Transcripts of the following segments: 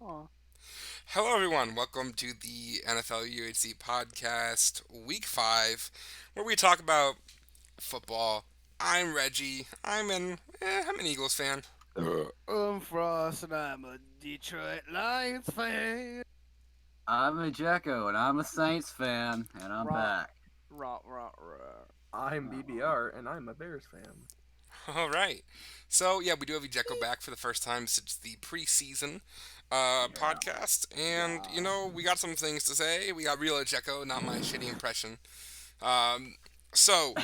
Aw. Hello, everyone. Welcome to the NFL UHC podcast, week 5, where we talk about football. I'm Reggie. I'm an Eagles fan. I'm Frost and I'm a Detroit Lions fan. I'm Ejecko, and I'm a Saints fan, and I'm Rah, back. rah. I'm BBR and I'm a Bears fan. All right. So, yeah, we do have Ejecko back for the first time since the preseason Yeah. podcast. And, Yeah. we got some things to say. We got real Ejecko, not my shitty impression. Um, so,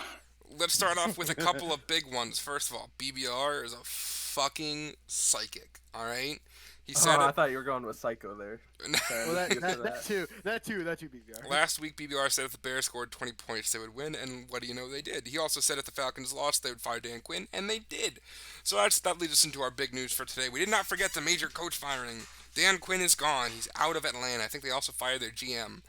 let's start off with a couple of big ones. First of all, BBR is a fucking psychic. All right, he Oh, said I it thought you were going with Psycho there. Okay, Well, let's that get to that that that. too, that too, BBR. last week. BBR said if the Bears scored 20 points, they would win, and what do you know? They did. He also said if the Falcons lost, they would fire Dan Quinn, and they did. So that leads us into our big news for today. We did not forget the major coach firing. Dan Quinn is gone. He's out of Atlanta. I think they also fired their GM.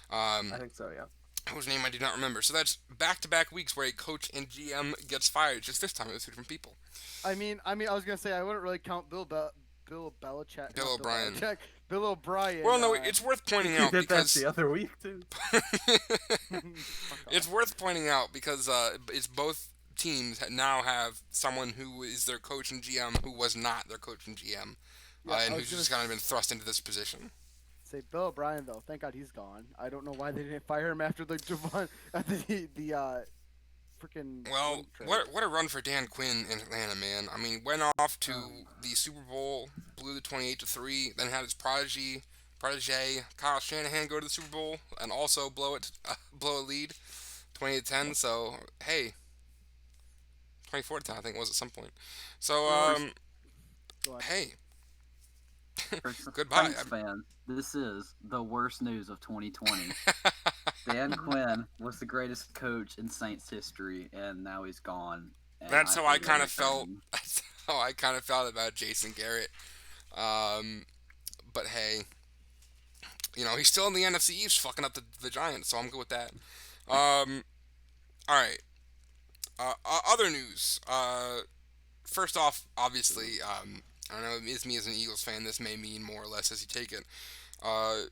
I Um, think so, yeah. whose name I do not remember. So that's back-to-back weeks where a coach and GM gets fired. Just this time it was two different people. I was gonna say I wouldn't really count Bill Belichick, Bill not Bill O'Brien. Belichick, Bill O'Brien. Well, no, it's worth pointing He out did that because the other week, too. Fuck it's off. worth pointing out because it's both teams now have someone who is their coach and GM who was not their coach and GM, Yeah, and I was who's gonna just kind of been thrust into this position. say Bill O'Brien though. Thank God he's gone. I don't know why they didn't fire him after the Javon after the freaking Well, Wink trade. what a run for Dan Quinn in Atlanta, man. I mean, went off to Oh, the Super Bowl, blew the 28-3, then had his protege Kyle Shanahan go to the Super Bowl and also blow a lead, 28-10. So hey, 24-10 I think it was at some point. So Uh, for, go on. hey, for goodbye. Saints fans, this is the worst news of 2020. Dan Quinn was the greatest coach in Saints history, and now he's gone. And That's I how I hate kind of felt. everything. That's how I kind of felt about Jason Garrett. Um, but hey, he's still in the NFC East, fucking up the Giants, so I'm good with that. Um, all right. Other news. First off, obviously, I don't know. It's me as an Eagles fan. This may mean more or less as you take it. Uh,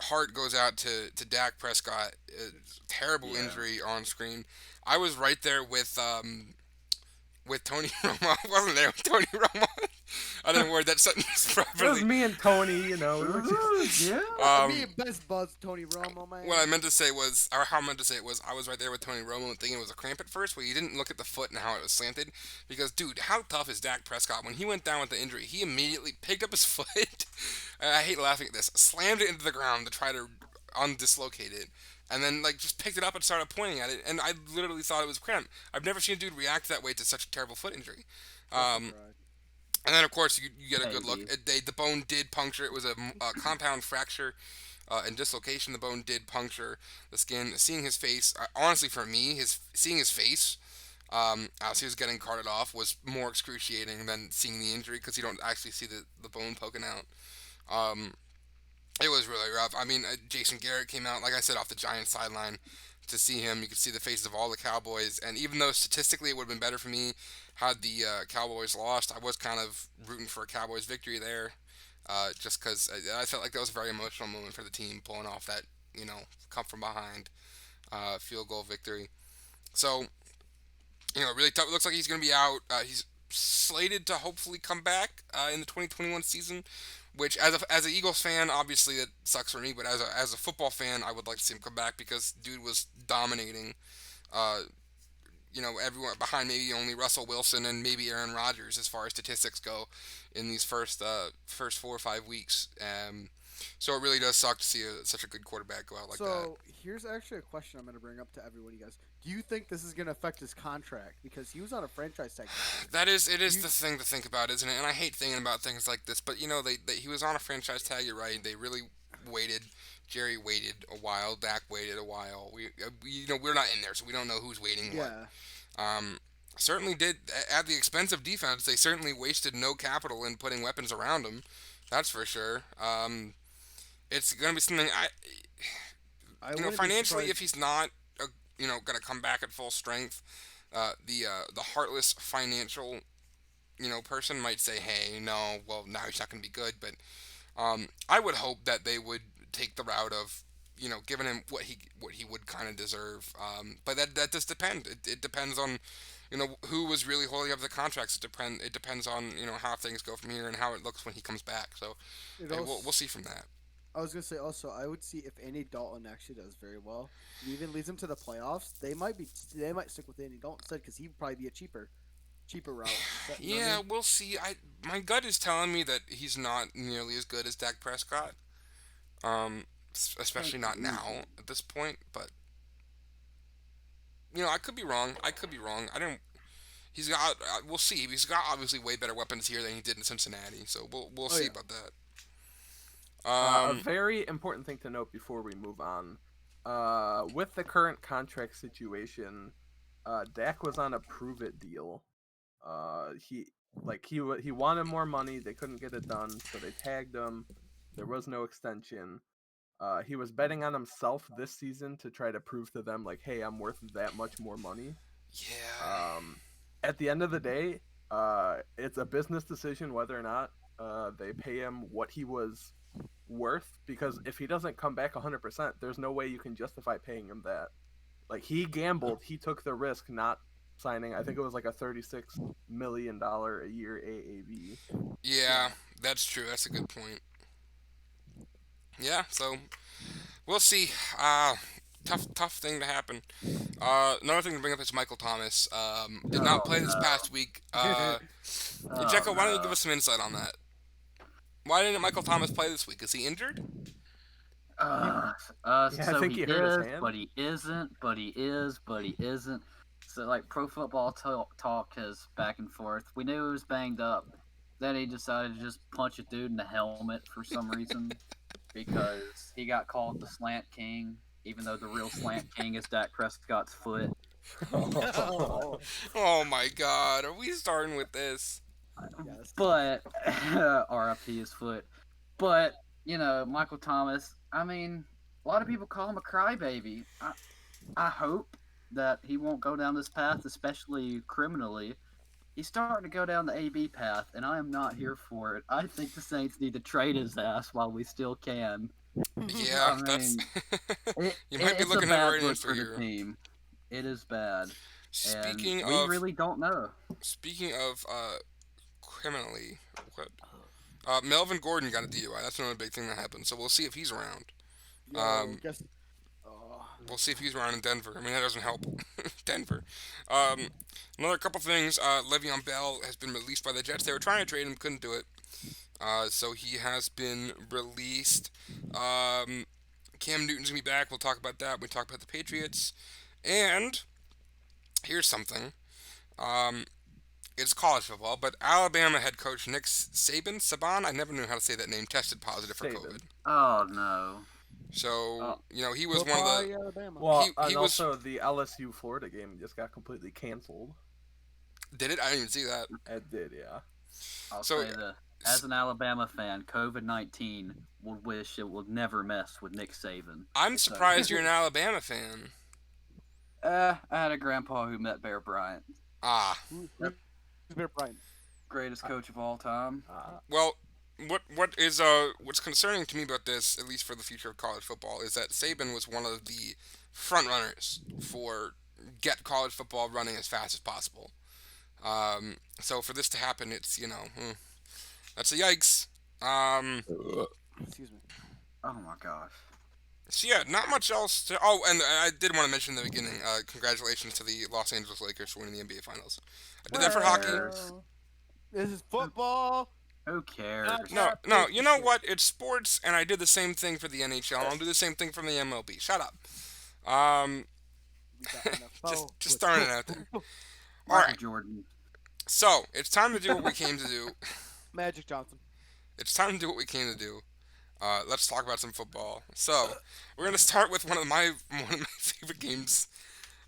heart goes out to Dak Prescott. Terrible Yeah. injury on screen. I was right there with Tony Romo. I wasn't there with Tony Romo. I didn't word that sentence It was properly. me and Tony, we were Ooh, just. yeah. Me Um, best buzz Tony Romo man. what I meant to say was, or how I meant to say it was, I was right there with Tony Romo thinking it was a cramp at first, but you didn't look at the foot and how it was slanted. Because, dude, how tough is Dak Prescott? When he went down with the injury, he immediately picked up his foot. I hate laughing at this. Slammed it into the ground to try to undislocate it. And then, like, just picked it up and started pointing at it. And I literally thought it was cramp. I've never seen a dude react that way to such a terrible foot injury. Trust me, Um, bro. and then, of course, you get a good look. Maybe. The bone did puncture. It was a compound fracture and dislocation. The bone did puncture the skin. Seeing his face, honestly, for me, seeing his face as he was getting carted off was more excruciating than seeing the injury because you don't actually see the bone poking out. Um, it was really rough. I mean, Jason Garrett came out, like I said, off the Giants sideline to see him. You could see the faces of all the Cowboys, and even though statistically it would have been better for me had the Cowboys lost, I was kind of rooting for a Cowboys victory there, just because I felt like that was a very emotional moment for the team pulling off that come from behind field goal victory. So really tough. It looks like he's going to be out. He's slated to hopefully come back in the 2021 season. Which, as an Eagles fan, obviously it sucks for me. But as a football fan, I would like to see him come back because dude was dominating. Uh, everyone behind maybe only Russell Wilson and maybe Aaron Rodgers as far as statistics go in these first 4 or 5 weeks. So it really does suck to see such a good quarterback go out like that. So here's actually a question I'm going to bring up to everyone, you guys. Do you think this is going to affect his contract because he was on a franchise tag last year? That is, it Do is you? the thing to think about, isn't it? And I hate thinking about things like this, but he was on a franchise tag. You're right. They really waited. Jerry waited a while. Dak waited a while. We're not in there, so we don't know who's waiting what. Yeah. Um, certainly did at the expense of defense. They certainly wasted no capital in putting weapons around him. That's for sure. It's gonna be something I wouldn't be financially, surprised. if he's not, gonna come back at full strength. The heartless financial person might say, hey, no, well now he's not gonna be good, but I would hope that they would take the route of giving him what he would kind of deserve. But that does depend. It depends on who was really holding up the contracts. It depends on how things go from here and how it looks when he comes back. So It hey, also, we'll see from that. I was gonna say also, I would see if Andy Dalton actually does very well, and even leads them to the playoffs. They might stick with Andy Dalton instead because he'd probably be a cheaper route. You know what I Yeah, mean? we'll see. My gut is telling me that he's not nearly as good as Dak Prescott. Um, Take Especially it not now easy. at this point. But I could be wrong. I could be wrong. I don't. He's got. We'll see. He's got obviously way better weapons here than he did in Cincinnati. So we'll Oh see yeah. about that. A Um, very important thing to note before we move on. With the current contract situation, Dak was on a prove it deal. He wanted more money. They couldn't get it done, so they tagged him. There was no extension. He was betting on himself this season to try to prove to them like, hey, I'm worth that much more money. yeah. Um, at the end of the day, it's a business decision whether or not they pay him what he was worth. Because if he doesn't come back 100%, there's no way you can justify paying him that. Like he gambled, he took the risk not signing. I think it was like a $36 million a year AAV. Yeah, that's true. That's a good point. Yeah, so we'll see. Tough thing to happen. Another thing to bring up is Michael Thomas. Did not Oh play this no. past week. Oh Ejecko, why don't you give no. us some insight on that? Why didn't Michael Thomas play this week? Is he injured? he Uh, Yeah, I so think he he hurt his is, hand. but he isn't, but he is, but he isn't. So like Pro Football Talk has back and forth. We knew he was banged up. Then he decided to just punch a dude in the helmet for some reason because he got called the Slant King, even though the real Slant King is Dak Prescott's foot. oh, Oh my God, are we starting with this? yes. But RIP his foot. But Michael Thomas. I mean, a lot of people call him a crybaby. I hope that he won't go down this path, especially criminally. He's starting to go down the AB path, and I am not here for it. I think the Saints need to trade his ass while we still can. Yeah, I that's. mean, You might be it's a looking at the bad right look answer for the here. team. It is bad, and Speaking we of really don't know. speaking of criminally, what? Melvin Gordon got a DUI. That's another big thing that happened. So we'll see if he's around. Yo, Um, guess. Oh, we'll see if he's around in Denver. I mean, that doesn't help. Denver. Um, Another couple things. Le'Veon Bell has been released by the Jets. They were trying to trade him, couldn't do it. So he has been released. Um, Cam Newton's gonna be back. We'll talk about that. We talk about the Patriots. And here's something. Um, it's college football, but Alabama head coach Nick Saban, I never knew how to say that name, tested positive for COVID. Saban. Oh no. So Oh, he was one of the goodbye, Alabama. Well, he and was also the LSU Florida game just got completely canceled. did it. I didn't even see that. It did, yeah. I'll So say this. As an Alabama fan, COVID-19 would wish it would never mess with Nick Saban. I'm So, surprised you're an Alabama fan. I had a grandpa who met Bear Bryant, Ah, Who's Bear Bryant? greatest coach of all time. well, what's concerning to me about this, at least for the future of college football, is that Saban was one of the front runners for get college football running as fast as possible. So for this to happen, it's that's a yikes. Excuse me. Oh my gosh. So yeah, not much else to. Oh, and I did want to mention in the beginning. Congratulations to the Los Angeles Lakers for winning the NBA Finals. I did that for hockey. Well, this is football. Who cares? No, no. You know what? It's sports, and I did the same thing for the NHL. And I'll do the same thing from the MLB. Shut up. Um, We got NFL. just throwing it out there. All Michael right. Jordan. So it's time to do what we came to do. Magic Johnson. It's time to do what we came to do. Let's talk about some football. So we're gonna start with one of my favorite games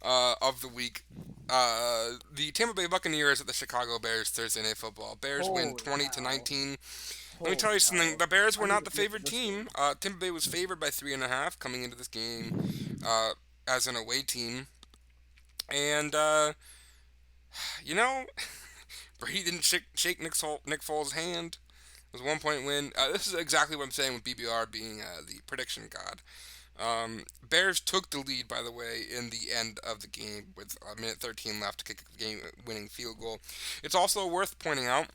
of the week. The Tampa Bay Buccaneers at the Chicago Bears Thursday Night Football. Bears win Holy 20 to cow. 19. Let me Holy tell you cow. something. The Bears were I not need the to flip favored this team. Tampa Bay was favored by 3.5 coming into this game as an away team. And, you know, Brady didn't shake Nick Foles' hand. was a 1-point win. This is exactly what I'm saying with BBR being the prediction god. Bears took the lead, by the way, in the end of the game with a minute 13 left to kick a game-winning field goal. It's also worth pointing out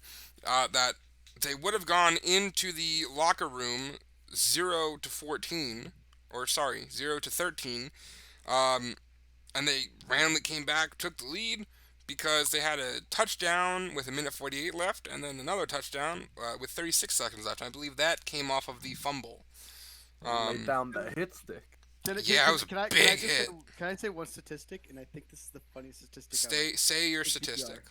that they would have gone into the locker room 0-14, or sorry, 0-13, and they randomly came back, took the lead because they had a touchdown with a minute 48 left, and then another touchdown with 36 seconds left. I believe that came off of the fumble. Laid down the hit stick. Yeah, it was a big hit. Can I say one statistic? And I think this is the funniest statistic. Say your in PPR. statistic.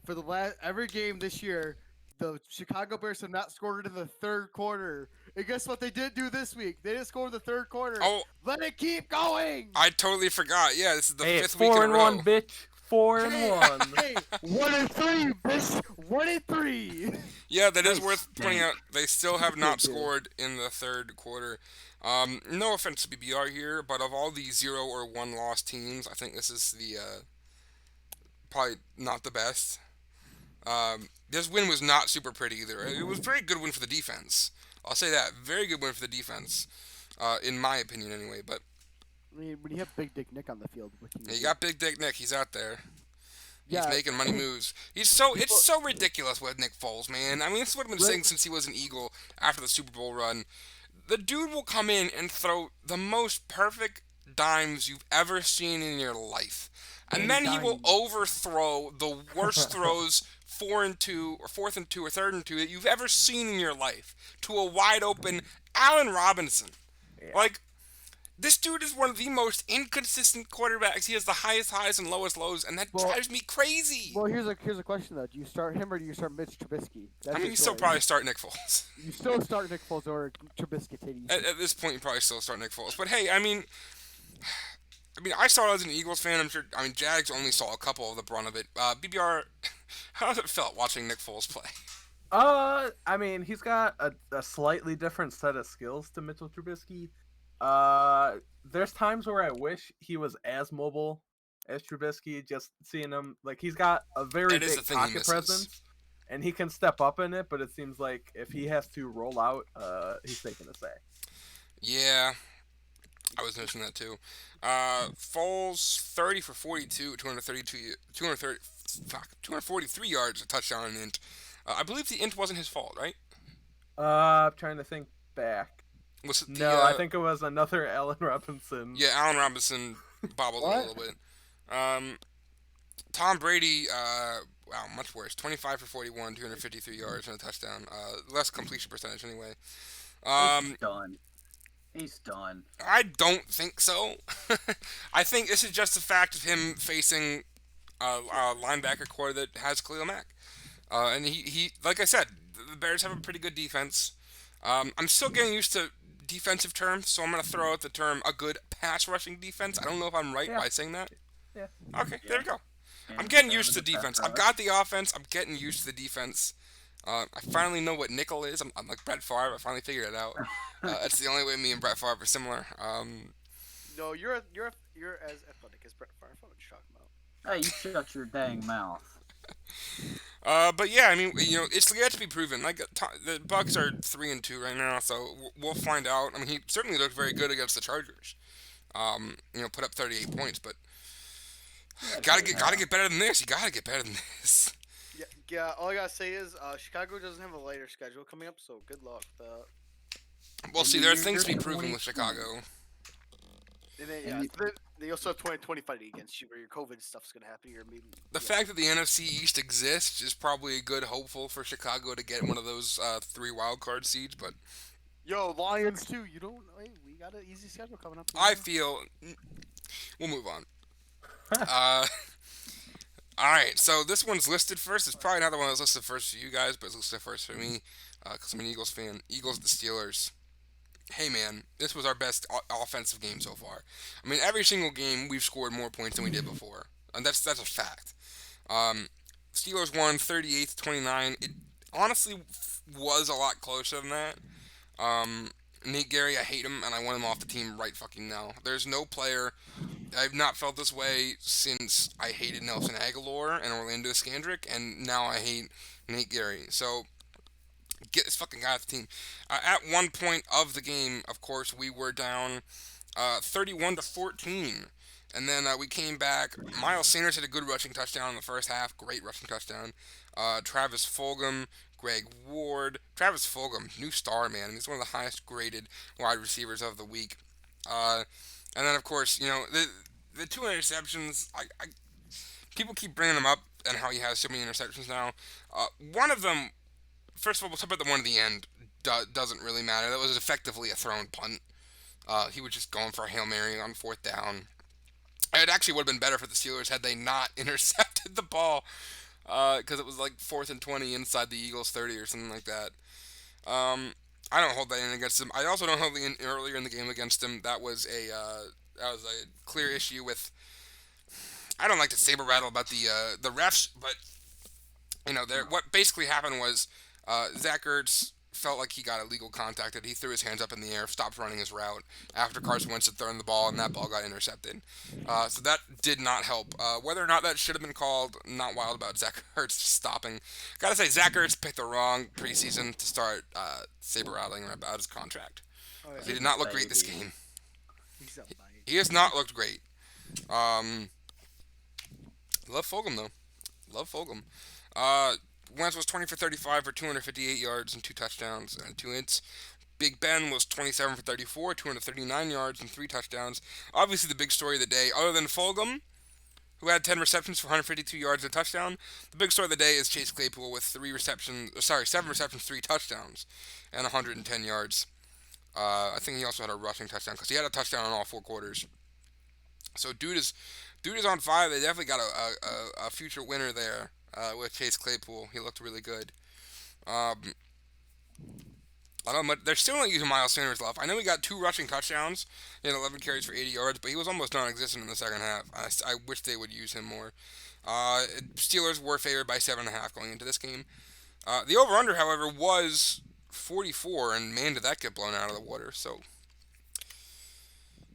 For the every game this year, the Chicago Bears have not scored in the third quarter. And guess what they did do this week? They didn't score in the third quarter. Oh, let it keep going. I totally forgot. Yeah, this is the Hey, fifth week in a row. 4-1, bitch. 4-1. Hey, 1-3, bitch. 1-3. Yeah, that is They worth pointing stink. out. They still have not scored in the third quarter. No offense to BBR here, but of all the 0 or 1 loss teams, I think this is the probably not the best. This win was not super pretty either. It was a very good win for the defense. I'll say that. Very good win for the defense, in my opinion anyway. But I mean, when you have Big Dick Nick on the field with you. yeah, you got Big Dick Nick. He's out there. He's Yeah. making money moves. It's so ridiculous with Nick Foles, man. I mean, this is what I've been saying since he was an Eagle after the Super Bowl run. The dude will come in and throw the most perfect dimes you've ever seen in your life. And then he will overthrow the worst throws 4-2 or 4th and 2 or 3rd and 2 that you've ever seen in your life to a wide open Allen Robinson. Yeah. Like, this dude is one of the most inconsistent quarterbacks. He has the highest highs and lowest lows, and that drives me crazy. Well, here's a question though. Do you start him or do you start Mitch Trubisky? I mean, you still probably start Nick Foles. You still start Nick Foles or Trubisky. At this point, you probably still start Nick Foles. But hey, I mean, I saw it as an Eagles fan. I'm sure. I mean, Jags only saw a couple of the brunt of it. BBR, how does it felt watching Nick Foles play? I mean, he's got a slightly different set of skills to Mitchell Trubisky. There's times where I wish he was as mobile as Trubisky. Just seeing him, like, he's got a very That is the big thing he pocket misses. presence, and he can step up in it. But it seems like if he has to roll out, he's taking a sack. Yeah, I was noticing that too. Foles 30 for 42, 243 yards, a touchdown and an int. I believe the int wasn't his fault, right? I'm trying to think back. Was it the, No, I think it was another Allen Robinson. Yeah, Allen Robinson bobbled it a little bit. Tom Brady, wow, much worse. 25 for 41, 253 yards and a touchdown. Less completion percentage anyway. He's done. He's done. I don't think so. I think this is just the fact of him facing a linebacker core that has Khalil Mack. And he, like I said, the Bears have a pretty good defense. I'm still getting used to defensive terms, so I'm going to throw out the term a good pass rushing defense. I don't know if I'm right by saying that. Yeah. Okay, there we go. Yeah, I'm getting that used was to a bad defense. I've product. got the offense. I'm getting used to the defense. I finally know what nickel is. I'm like Brett Favre. I finally figured it out. That's the only way me and Brett Favre are similar. No, you're as athletic as Brett Favre. What you talking about? Hey, you shut your dang mouth. But yeah, I mean, it's yet to be proven. Like the Bucks are 3-2 right now, so we'll find out. I mean, he certainly looked very good against the Chargers. Put up 38 points, but gotta get better than this. You gotta get better than this. Yeah. All I gotta say is Chicago doesn't have a lighter schedule coming up, so good luck with that. We'll see. There are things to be proven with Chicago. And then, they also have 2020 fighting against you, where your COVID stuff's gonna happen. The fact that the NFC East exists is probably a good hopeful for Chicago to get one of those 3 wild card seeds, but Lions too. You don't. Hey, we got an easy schedule coming up. I feel we'll move on. All right, so this one's listed first. It's probably not the one that was listed first for you guys, but it's listed first for me because I'm an Eagles fan. Eagles at the Steelers. Hey man, this was our best offensive game so far. I mean, every single game we've scored more points than we did before, and that's a fact. Steelers won 38-29. It honestly was a lot closer than that. Nate Gary, I hate him, and I want him off the team right fucking now. There's no player. I've not felt this way since I hated Nelson Aguilar and Orlando Scandrick, and now I hate Nate Gary. So, Get this fucking guy off the team. At one point of the game, of course, we were down 31-14. And then we came back. Miles Sanders had a good rushing touchdown in the first half. Great rushing touchdown. Travis Fulgham, Greg Ward. Travis Fulgham, new star, man. He's one of the highest graded wide receivers of the week. Uh, and then, of course, the two interceptions, people keep bringing them up and how he has so many interceptions now. One of them, first of all, we'll talk about the one at the end. Doesn't really matter. That was effectively a thrown punt. He was just going for a Hail Mary on fourth down. It actually would have been better for the Steelers had they not intercepted the ball, because it was like 4th and 20 inside the Eagles' 30 or something like that. I don't hold that in against him. I also don't hold it in earlier in the game against him. That was a clear issue with. I don't like to saber rattle about the refs, but what basically happened was Zach Ertz felt like he got illegal contacted. He threw his hands up in the air, stopped running his route after Carson Wentz had thrown the ball, and that ball got intercepted. So that did not help. Whether or not that should have been called, not wild about Zach Ertz stopping. Gotta say, Zach Ertz picked the wrong preseason to start saber rattling about his contract. Oh, He yeah. did not look great this game. He's a bite. He has not looked great. Love Fulgham though. Love Fulgham. Wentz was 20 for 35 for 258 yards and 2 touchdowns and 2 hits. Big Ben was 27 for 34, 239 yards and 3 touchdowns. Obviously the big story of the day, other than Fulgham, who had 10 receptions for 152 yards and a touchdown, the big story of the day is Chase Claypool with 7 receptions, 3 touchdowns, and 110 yards. I think he also had a rushing touchdown because he had a touchdown in all 4 quarters. So dude is on fire. They definitely got a future winner there with Chase Claypool. He looked really good. Um, I don't know, they're still not using Miles Sanders left. I know he got 2 rushing touchdowns. He had 11 carries for 80 yards, but he was almost non-existent in the second half. I wish they would use him more. Steelers were favored by 7.5 going into this game. The over/under, however, was 44, and man, did that get blown out of the water. So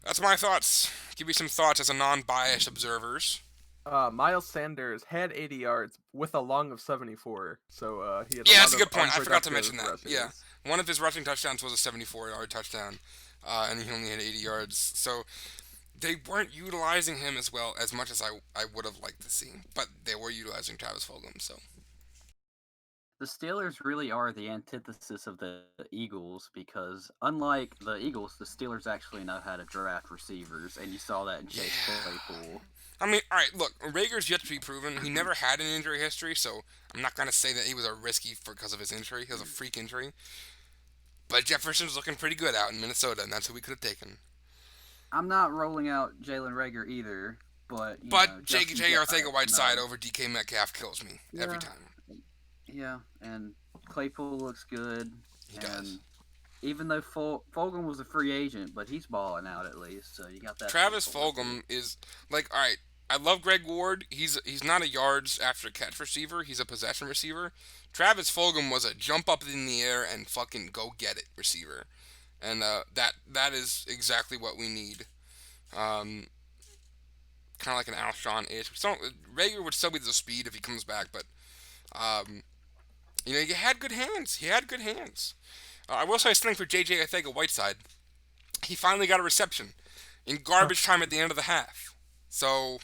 that's my thoughts. Give me some thoughts as a non-biased observers. Miles Sanders had 80 yards with a long of 74, so he had. Yeah, a that's lot a of good point. I forgot to unproductive mention that. rushes. Yeah, one of his rushing touchdowns was a 74-yard touchdown, and he only had 80 yards. So they weren't utilizing him as much as I would have liked to see, but they were utilizing Travis Fulgham. So The Steelers really are the antithesis of the Eagles because, unlike the Eagles, the Steelers actually know how to draft receivers, and you saw that in Chase Claypool. I mean, all right, look, Rager's yet to be proven. He never had an injury history, so I'm not gonna say that he was a risky because of his injury. He was a freak injury. But Jefferson's looking pretty good out in Minnesota, and that's who we could have taken. I'm not rolling out Jalen Rager either, but J.J. Arcega-Whiteside over DK Metcalf kills me every Yeah. time. Yeah, and Claypool looks good. He and does. Even though Fulgham was a free agent, but he's balling out at least, so you got that. Travis forward. Fulgham is like, all right. I love Greg Ward. He's not a yards after catch receiver. He's a possession receiver. Travis Fulgham was a jump up in the air and fucking go get it receiver, and that is exactly what we need. Kind of like an Alshon-ish. Rager would still be the speed if he comes back, but he had good hands. He had good hands. I will say something for J.J. Arcega-Whiteside. He finally got a reception in garbage time at the end of the half. So,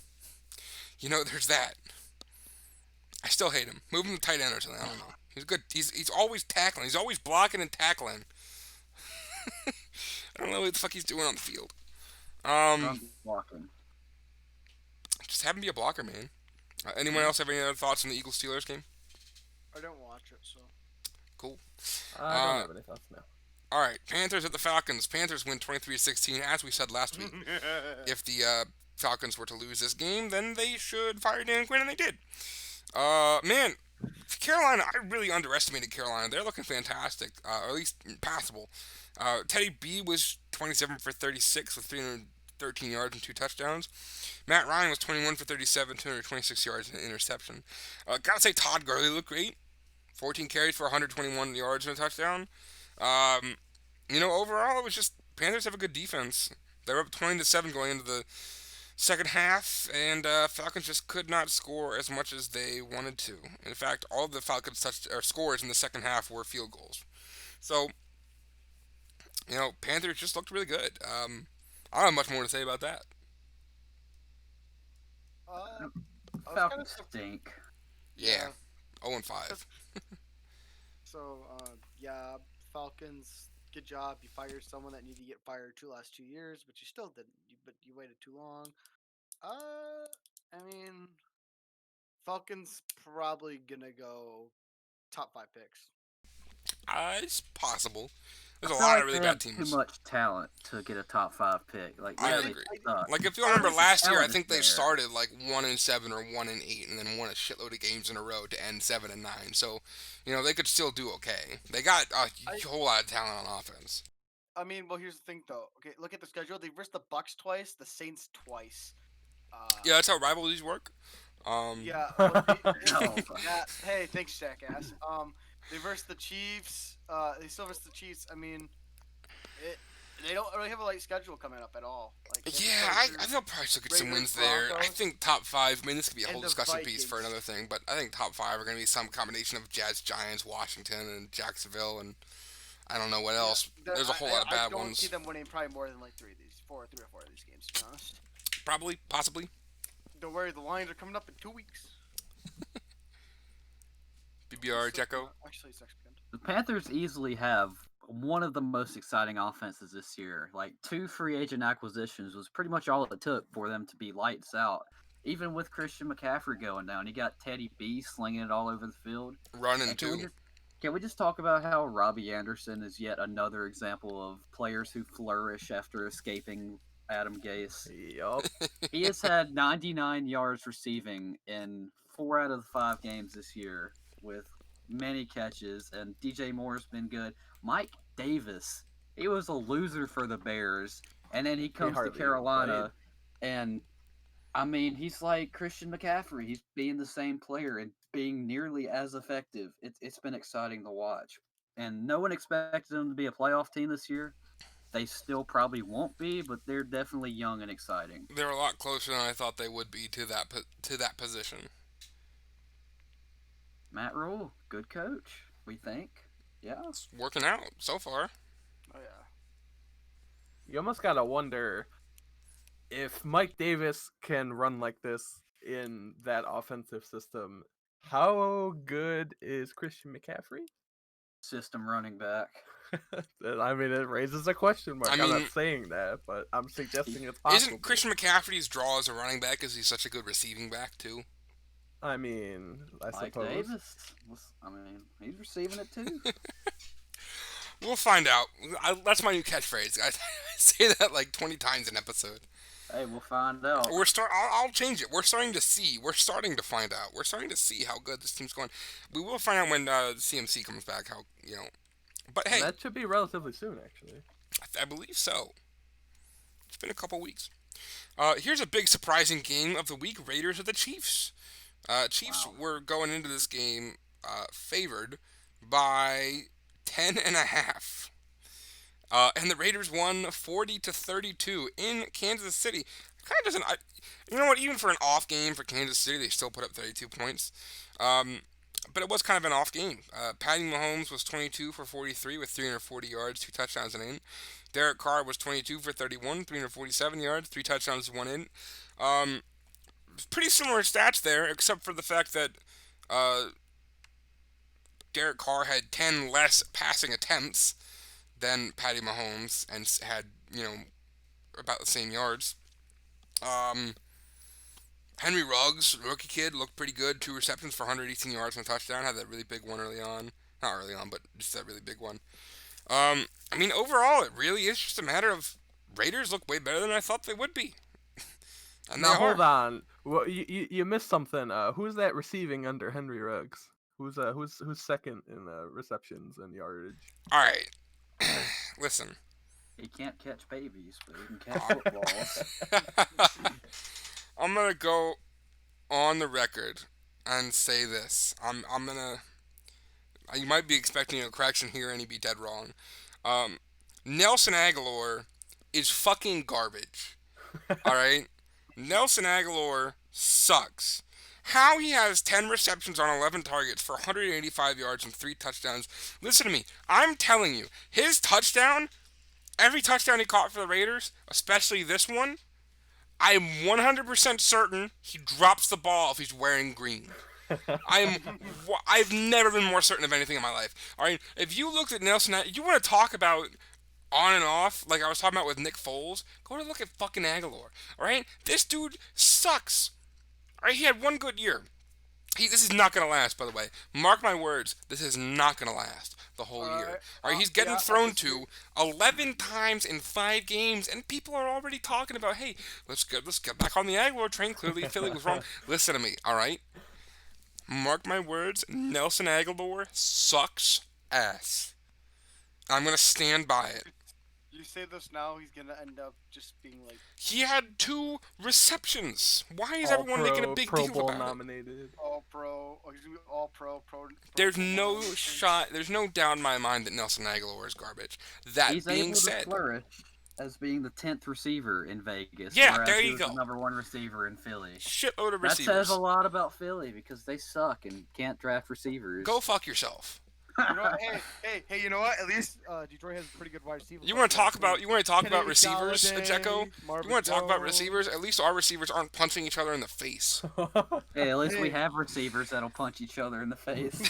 there's that. I still hate him. Move him to tight end or something. I don't know. He's good. He's always tackling. He's always blocking and tackling. I don't know what the fuck he's doing on the field. Walking. Just have him be a blocker, man. Anyone else have any other thoughts on the Eagles-Steelers game? I don't watch it, so. Cool. I don't have any thoughts now. All right, Panthers at the Falcons. Panthers win 23-16, as we said last week. If the Falcons were to lose this game, then they should fire Dan Quinn, and they did. Man, Carolina, I really underestimated Carolina. They're looking fantastic, or at least passable. Teddy B was 27 for 36 with 313 yards and 2 touchdowns. Matt Ryan was 21 for 37, 226 yards and an interception. Gotta say, Todd Gurley looked great. 14 carries for 121 yards and a touchdown. Overall, it was just Panthers have a good defense. They were up 20-7 going into the second half, and Falcons just could not score as much as they wanted to. In fact, all of the Falcons touched or scores in the second half were field goals. So Panthers just looked really good. I don't have much more to say about that. Uh, I was kind of Falcons stink. Yeah, yeah. 0 and 5. So yeah, Falcons. Good job. You fired someone that needed to get fired last 2 years, but you still didn't. But you waited too long. I mean, Falcons probably gonna go top 5 picks. It's possible. I There's a feel lot of like really they bad have too teams. much talent to get a top 5 pick. Like, I yeah, they agree. suck. Like if you But remember the last year, I talent is think they there. started like 1-7 or 1-8, and then won a shitload of games in a row to end 7-9. So, they could still do okay. They got a I whole lot of talent on offense. I mean, well, here's the thing though. Okay, look at the schedule. They versed the Bucks twice, the Saints twice. Yeah, Uh, that's how rivalries work. yeah. Well, No, yeah. Hey, thanks, jackass. They versed the Chiefs. They still versed the Chiefs. I mean, it. They don't really have a light schedule coming up at all. Like they have Yeah, to play I through feel probably still get some Raiders, wins there. I Broncos, think top five. I mean, this could be a whole and the discussion piece for Vikings. another thing, but I think top five are going to be some combination of Jazz, Giants, Washington, and Jacksonville, and I don't know what Yeah, else. There's a whole lot of I bad don't see ones. them winning probably more than like three or four of these games. To be honest. Probably, possibly. Don't worry, the Lions are coming up in 2 weeks. BBR, Ejecko. Actually, it's next weekend. the Panthers easily have one of the most exciting offenses this year. Like, 2 free agent acquisitions was pretty much all it took for them to be lights out. Even with Christian McCaffrey going down, you got Teddy B slinging it all over the field. Running And can we too. just can we just talk about how Robbie Anderson is yet another example of players who flourish after escaping Adam Gase? Yup. He has had 99 yards receiving in 4 out of the 5 games this year with many catches, and DJ Moore's been good. Mike Davis, he was a loser for the Bears, and then he comes to hardly even Carolina, and I mean, he's like Christian McCaffrey. He's being the same player and being nearly as effective. It's been exciting to watch. And no one expected them to be a playoff team this year. They still probably won't be, but they're definitely young and exciting. They're a lot closer than I thought they would be to that position. Matt Rule, good coach, we think. Yeah. It's working out so far. Oh yeah. You almost gotta wonder if Mike Davis can run like this in that offensive system. How good is Christian McCaffrey? System running back. I mean, it raises a question mark. I I'm mean- not saying that, but I'm suggesting it's possible. Isn't Christian McCaffrey's draw as a running back because he's such a good receiving back too? I mean, I Mike suppose. Davis. I mean, he's receiving it too. We'll find out. That's my new catchphrase. I say that like 20 times an episode. Hey, we'll find out. I'll change it. We're starting to see. We're starting to find out. We're starting to see how good this team's going. We will find out when CMC comes back. How. But hey, That should be relatively soon, actually. I believe so. It's been a couple weeks. Here's a big surprising game of the week: Raiders of the Chiefs. Chiefs Wow. were going into this game favored by 10.5. And the Raiders won 40-32 in Kansas City. Kind of doesn't. You know what? Even for an off game for Kansas City, they still put up 32 points. But it was kind of an off game. Patty Mahomes was 22 for 43 with 340 yards, 2 touchdowns and in. Derek Carr was 22 for 31, 347 yards, 3 touchdowns, 1 in. Pretty similar stats there, except for the fact that Derek Carr had 10 less passing attempts than Patty Mahomes and had, about the same yards. Um, Henry Ruggs, rookie kid, looked pretty good. 2 receptions for 118 yards and a touchdown. Had that really big one early on. Not early on, but just that really big one. I mean, overall, it really is just a matter of Raiders look way better than I thought they would be. And Now they hold are. on. Well, you missed something. Who's that receiving under Henry Ruggs? Who's second in receptions and yardage? All right. Listen. He can't catch babies, but he can catch footballs. I'm gonna go on the record and say this. I'm gonna. You might be expecting a correction here, and you'd be dead wrong. Nelson Aguilar is fucking garbage. All right. Nelson Aguilar sucks. How he has 10 receptions on 11 targets for 185 yards and 3 touchdowns. Listen to me. I'm telling you, his touchdown, every touchdown he caught for the Raiders, especially this one, I'm 100% certain he drops the ball if he's wearing green. I've never been more certain of anything in my life. All right, if you looked at Nelson, you want to talk about on and off, like I was talking about with Nick Foles, go to look at fucking Aguilar. All right, this dude sucks. All right, he had one good year. This is not going to last, by the way. Mark my words, this is not going to last the whole year. All right, he's getting thrown to 11 times in 5 games, and people are already talking about, hey, let's get back on the Aguilar train. Clearly, Philly was wrong. Listen to me, all right? Mark my words, Nelson Aguilar sucks ass. I'm going to stand by it. You say this now, he's gonna end up just being like. He had 2 receptions. Why is everyone making a big Pro deal Bowl about nominated. All pro. Oh, he's gonna be all pro. There's no shot. There's no doubt in my mind that Nelson Aguilar is garbage. That He's being able said, to flourish as being the 10th receiver in Vegas. Yeah, whereas there he you was go. The number 1 receiver in Philly. shitload of That receivers. says a lot about Philly because they suck and can't draft receivers. Go fuck yourself. You know what? Hey, you know what? At least Detroit has a pretty good wide receiver. You want to talk about Kenny receivers, Galladay, Ejecko? Marvin You want to talk about Jones. receivers? At least our receivers aren't punching each other in the face. Hey, at least we Hey. have receivers that'll punch each other in the face.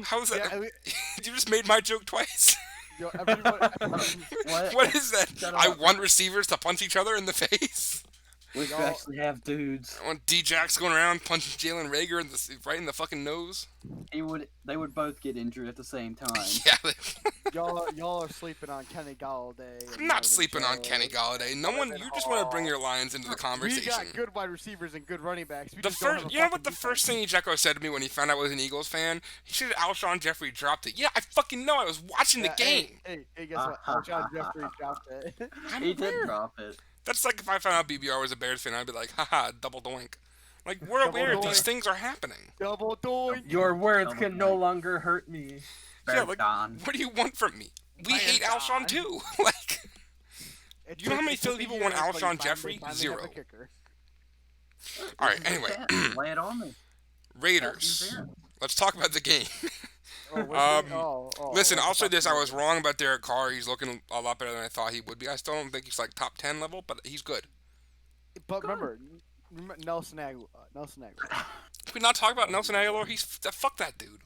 How's that? Yeah, You just made my joke twice. yo, everyone, What is that? Shut I up. want receivers to punch each other in the face. We Y'all- actually have dudes. I want D-Jax going around punching Jalen Rager right in the fucking nose. They would both get injured at the same time. Yeah, y'all are sleeping on Kenny Galladay. and I'm not Marvin sleeping on Jones. Kenny Galladay. No one. You just want to bring your Lions into the We conversation. got good wide receivers and good running backs. We The just don't first, have a you know what fucking the first thing defense. Ejecko said to me when he found out I was an Eagles fan? He said Alshon Jeffrey dropped it. Yeah, I fucking know. I was watching the Yeah, game. Hey, guess what? Alshon Jeffrey dropped it. I'm He did aware. drop it. That's like if I found out BBR was a Bears fan, I'd be like, haha, double doink. Like, we're Double aware doink. these things are happening. Double doink. Your words Double can no doink. longer hurt me. Yeah, like, Don. what do you want from me? We Iron hate Alshon God. too. Like, It You know how took- many it took Philly a people year, want but he Alshon finally Jeffrey? have a 0. kicker. all right, This is anyway, the test. Lay it on me. Raiders. Let's talk about the game. Oh, was he? Listen, let's I'll say talk this. I about was it. wrong about Derek Carr. He's looking a lot better than I thought he would be. I still don't think he's like top 10 level, but he's good. But remember, Nelson Aguilar. Can we not talk about Nelson Aguilar? Fuck that dude.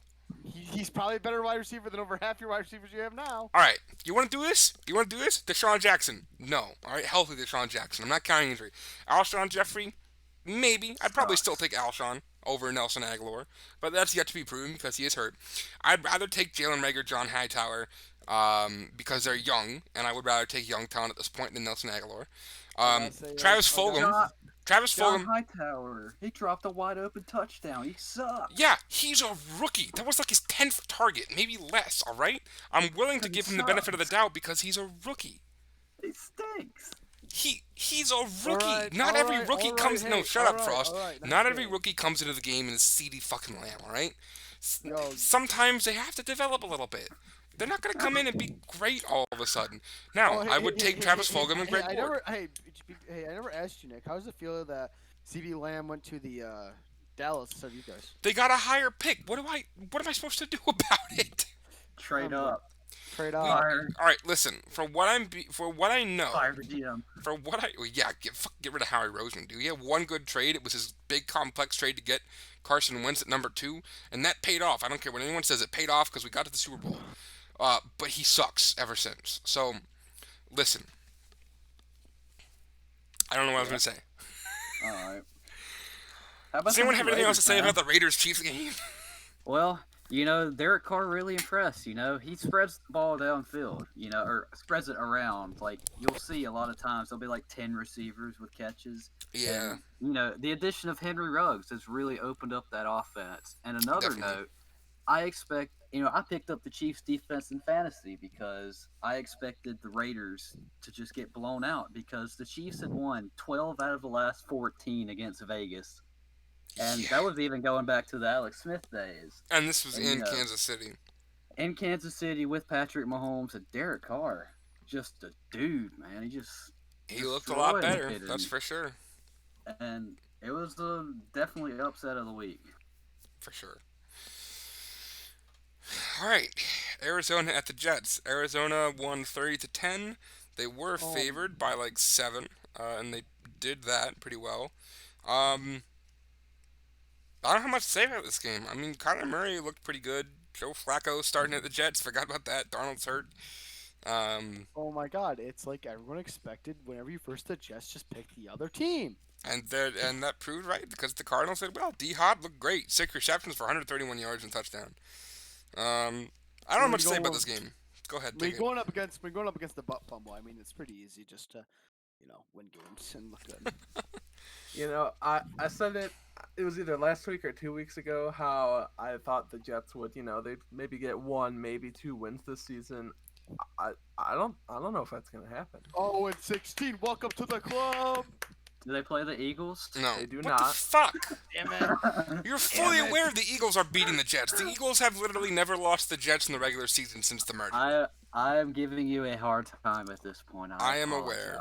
He's probably a better wide receiver than over half your wide receivers you have now. All right, you want to do this? Deshaun Jackson? No. All right, healthy Deshaun Jackson. I'm not counting injury. Alshon Jeffrey? Maybe. I'd probably still take Alshon over Nelson Aguilar, but that's yet to be proven because he is hurt. I'd rather take Jalen Rager, John Hightower, because they're young, and I would rather take young talent at this point than Nelson Aguilar. Travis Fulgham. John Hightower. He dropped a wide open touchdown. He sucks. Yeah, he's a rookie. That was like his 10th target, maybe less, all right? I'm willing to He give him the benefit of the sucks. doubt because he's a rookie. He stinks. He's a rookie. Alright, Not every alright, rookie alright, comes. hey, No, shut up, alright, Frost. alright, nice Not every game. rookie comes into the game and is CD fucking lamb. All right. Yo. Sometimes they have to develop a little bit. They're not gonna come in and be great all of a sudden. Now, I would take Travis Fulgham and Greg Ward. I never asked you, Nick. How does it feel that CD Lamb went to the Dallas instead of you guys? They got a higher pick. What am I supposed to do about it? Trade Oh, up. Trade off. Fire. All right, listen. For what I know, Fire the GM. get rid of Howie Roseman, dude. He had one good trade. It was his big complex trade to get Carson Wentz at number 2, and that paid off. I don't care what anyone says. It paid off because we got to the Super Bowl. But he sucks ever since. So, listen. I don't know what I was gonna say. All right. How about Does anyone the have anything else to Raiders, say man? about the Raiders-Chiefs game? Well, Derek Carr really impressed. He spreads the ball downfield, or spreads it around. Like, you'll see a lot of times there'll be like 10 receivers with catches. Yeah. And, the addition of Henry Ruggs has really opened up that offense. And another Definitely. note, I expect, I picked up the Chiefs defense in fantasy because I expected the Raiders to just get blown out because the Chiefs had won 12 out of the last 14 against Vegas. And Yeah. that was even going back to the Alex Smith days. And this was in Yeah. Kansas City. In Kansas City with Patrick Mahomes and Derek Carr. Just a dude, man. He looked a lot destroyed better. it, That's and- for sure. and it was definitely upset of the week. for sure. All right, Arizona at the Jets. Arizona won 30-10. They were Oh, favored by like 7, and they did that pretty well. Um, I don't have much to say about this game. I mean, Kyler Murray looked pretty good. Joe Flacco starting at the Jets. Forgot about that. Darnold's hurt. Um, oh my God! It's like everyone expected. Whenever you first the Jets, just pick the other team. and that proved right because the Cardinals did well. D Hop looked great. 6 receptions for 131 yards and touchdown. I don't have When much you to say go about this game. Go ahead, when take you're it. going up against the butt fumble, I mean, it's pretty easy just to, win games and look good. I said it. It was either last week or 2 weeks ago. How I thought the Jets would, they'd maybe get 1, maybe 2 wins this season. I don't know if that's gonna happen. Oh, and 16. Welcome to the club. Do they play the Eagles? No, They do what the not. fuck? Damn it. You're fully Damn it. aware the Eagles are beating the Jets. The Eagles have literally never lost the Jets in the regular season since the merger. I am giving you a hard time at this point. I am aware.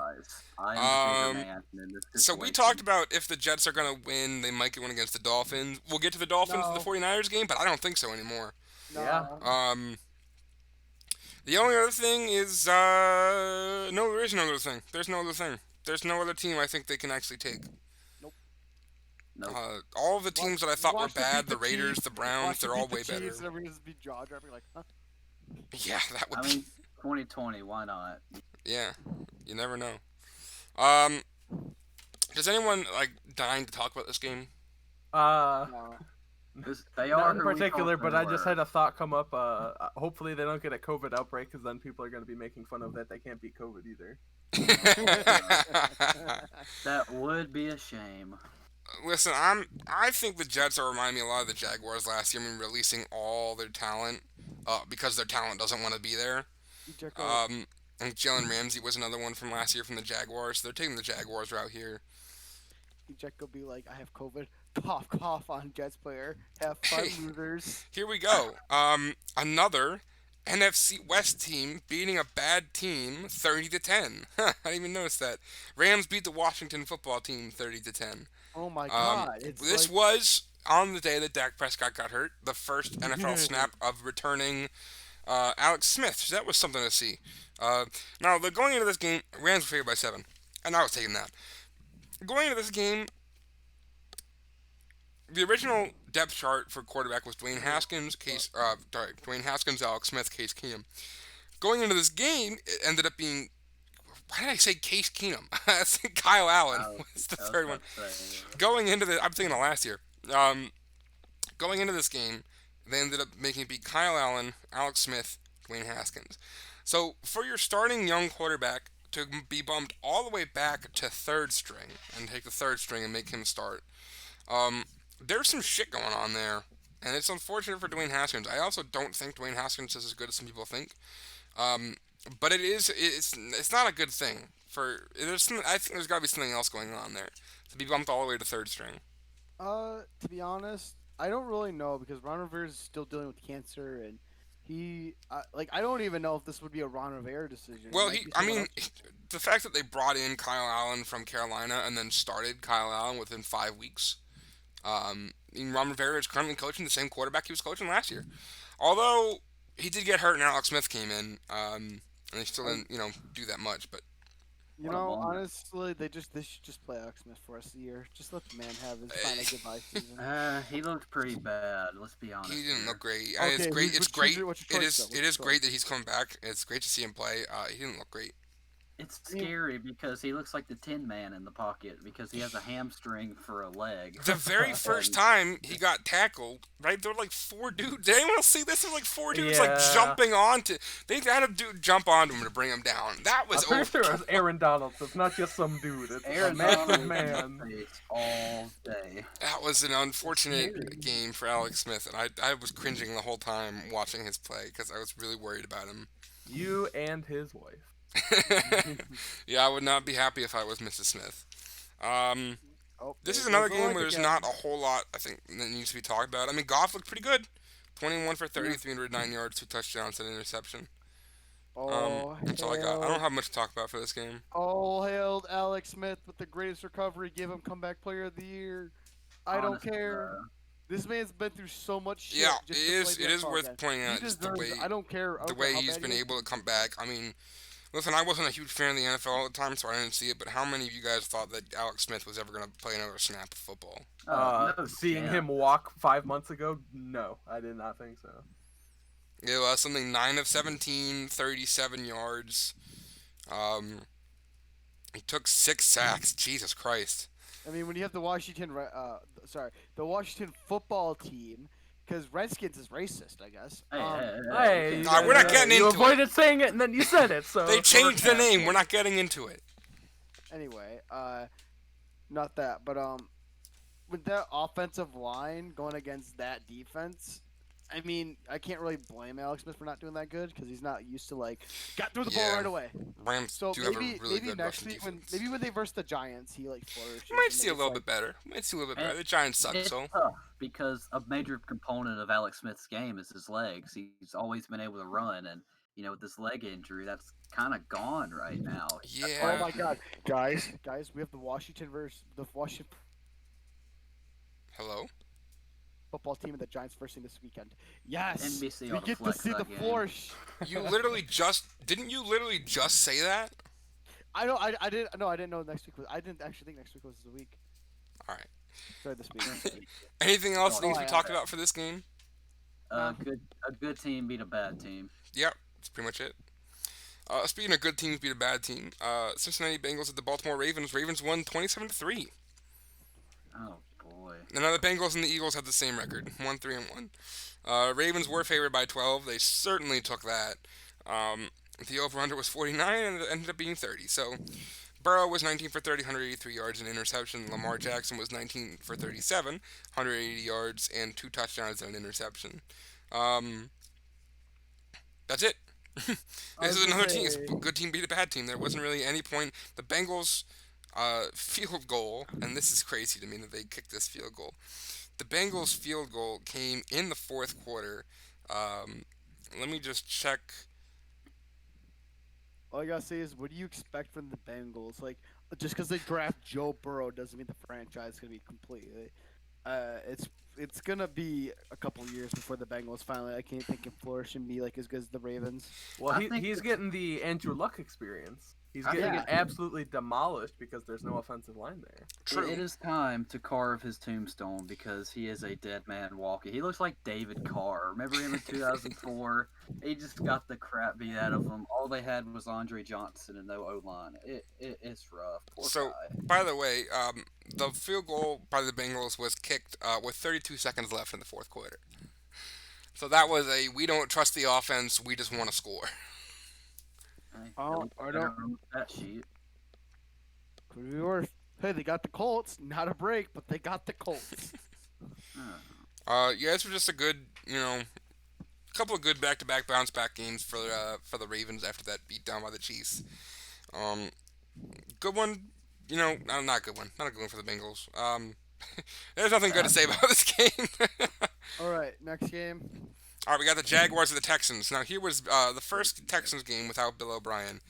I am the bigger man in this So we situation. talked about if the Jets are going to win, they might get one against the Dolphins. We'll get to the Dolphins in the No. 49ers game, but I don't think so anymore. Yeah. No. The only other thing is, no, there is no other thing. There's no other thing. There's no other team I think they can actually take. Nope. All of the teams that I thought were Watch them bad, beat the Raiders, Chiefs, the Browns, watch them they're all beat way the better. Chiefs, and everyone's be jaw dropping like, huh? Yeah, that would I be. mean, 2020. Why not? Yeah, you never know. Um, does anyone like dying to talk about this game? No. They Not are in who we particular, thought but they I just were. had a thought come up. Hopefully they don't get a COVID outbreak, because then people are going to be making fun of that. They can't beat COVID either. That would be a shame. Listen, I think the Jets are reminding me a lot of the Jaguars last year. I mean, releasing all their talent, because their talent doesn't want to be there. Ejecko, And Jalen Ramsey was another one from last year from the Jaguars. They're taking the Jaguars route here. Ejecko be like, I have COVID. Cough, cough on Jets player. Have fun, Hey. losers. Here we go. Another NFC West team beating a bad team 30-10. I didn't even notice that. Rams beat the Washington football team 30-10. Oh my God! It's This like, was on the day that Dak Prescott got hurt, the first NFL snap of returning Alex Smith. So that was something to see. Now, going into this game, Rams were favored by 7, and I was taking that. Going into this game, the original depth chart for quarterback was Dwayne Haskins, Alex Smith, Case Keenum. Going into this game, it ended up being, why did I say Case Keenum? I think Kyle Allen was the third one. Going into I'm thinking of last year. Going into this game, they ended up making it be Kyle Allen, Alex Smith, Dwayne Haskins. So for your starting young quarterback to be bumped all the way back to third string and take the third string and make him start, there's some shit going on there, and it's unfortunate for Dwayne Haskins. I also don't think Dwayne Haskins is as good as some people think, but it's not a good thing. I think there's got to be something else going on there to be bumped all the way to third string. to be honest, I don't really know because Ron Rivera is still dealing with cancer, and I don't even know if this would be a Ron Rivera decision. Well, It might be someone else. the fact that they brought in Kyle Allen from Carolina and then started Kyle Allen within 5 weeks. Ron Rivera is currently coaching the same quarterback he was coaching last year. Although he did get hurt and Alex Smith came in, and he still didn't, do that much. But What a bummer. Honestly, they should just play Alex Smith for the rest of the year. Just let the man have his final goodbye season. He looked pretty bad. Let's be honest. he didn't here. look great. Okay, It's great. It's great. what's your It choice, is. though? It What's is your great that he's coming back. It's great to see him play. He didn't look great. It's scary because he looks like the Tin Man in the pocket because he has a hamstring for a leg. The very first time he got tackled, right? There were like 4 dudes. Did anyone else see this? There were like 4 dudes like Yeah. jumping onto. They had a dude jump onto him to bring him down. That was I'm pretty over. sure it was Aaron Donald. So it's not just some dude. It's Aaron a massive Donald man. face all day. That was an unfortunate Scary. game for Alex Smith, and I was cringing the whole time watching his play because I was really worried about him. You and his wife. Yeah, I would not be happy if I was Mrs. Smith. Oh, This is there's another the game like where there's again. not a whole lot, I think, that needs to be talked about. I mean, Goff looked pretty good. 21 for 30, 309 yards, 2 touchdowns, and an interception. That's all I got. I don't have much to talk about for this game. All hailed Alex Smith with the greatest recovery. Give him comeback player of the year. I don't Honestly, care. This man's been through so much shit. Yeah, just to play the it is NFL worth again. pointing He out just the deserves way it. I don't care. I the don't care way how he's bad been he is. able to come back. I mean, listen, I wasn't a huge fan of the NFL all the time, so I didn't see it. But how many of you guys thought that Alex Smith was ever going to play another snap of football? no Seeing chance. him walk 5 months ago, no, I did not think so. It was something 9 of 17, 37 yards. He took 6 sacks. Jesus Christ. I mean, when you have the the Washington football team, because Redskins is racist, I guess. Hey, Nah, we're not getting you into avoided saying it and then you said it. So They changed the short name. answer. We're not getting into it. Anyway, not that, but with that offensive line going against that defense, I mean, I can't really blame Alex Smith for not doing that good because he's not used to got through the ball Yeah. right away. Rams So do have a maybe really good next rushing week defense. when they verse the Giants, he flourishes. You might and see a it's little bit better. Might see a little bit better. And The Giants suck, It's so. tough because a major component of Alex Smith's game is his legs. He's always been able to run, and with this leg injury, that's kind of gone right now. Yeah. Oh my God, guys, we have the Washington Hello? football team and the Giants versing this weekend. Yes, NBC we ought to get to flex see that the game. flourish. You literally just didn't you literally just say that? I know. I didn't. No, I didn't know next week was. I didn't actually think next week was the week. All right. Sorry, this week. Anything else that Oh, needs to I be have talked it. about for this game? A good team beat a bad team. Yep, that's pretty much it. Speaking of good teams beat a bad team, Cincinnati Bengals at the Baltimore Ravens. Ravens won 27-3. Oh boy. And now the Bengals and the Eagles have the same record, 1-3-1. Ravens were favored by 12. They certainly took that. The over/under was 49, and it ended up being 30. So Burrow was 19 for 30, 183 yards and an interception. Lamar Jackson was 19 for 37, 180 yards and 2 touchdowns and an interception. That's it. This is another team. Good team beat a bad team. There wasn't really any point. The Bengals field goal, and this is crazy to me that they kicked this field goal. The Bengals field goal came in the fourth quarter. Let me just check. All I gotta say is, what do you expect from the Bengals? Just because they draft Joe Burrow doesn't mean the franchise is gonna be completely. It's gonna be a couple years before the Bengals finally, I can't think, can flourish and be as good as the Ravens. Well, I think he's it's- getting the Andrew Luck experience. He's I getting think- absolutely demolished because there's no offensive line there. True. It is time to carve his tombstone because he is a dead man walking. He looks like David Carr. Remember him in 2004? He just got the crap beat out of him. All they had was Andre Johnson and no O-line. It's rough. Poor So, guy. by the way, the field goal by the Bengals was kicked with 32 seconds left in the fourth quarter. So that was we don't trust the offense, we just want to score. Hey, Oh, at least I better don't- on that sheet. Could be worse. Hey, they got the Colts. Not a break, but they got the Colts. Yeah, this was just a good, couple of good back-to-back bounce-back games for the Ravens after that beatdown by the Chiefs. Good one, not a good one. Not a good one for the Bengals. There's nothing good to say about this game. All right, next game. All right, we got the Jaguars and the Texans. Now, here was the first Texans game without Bill O'Brien.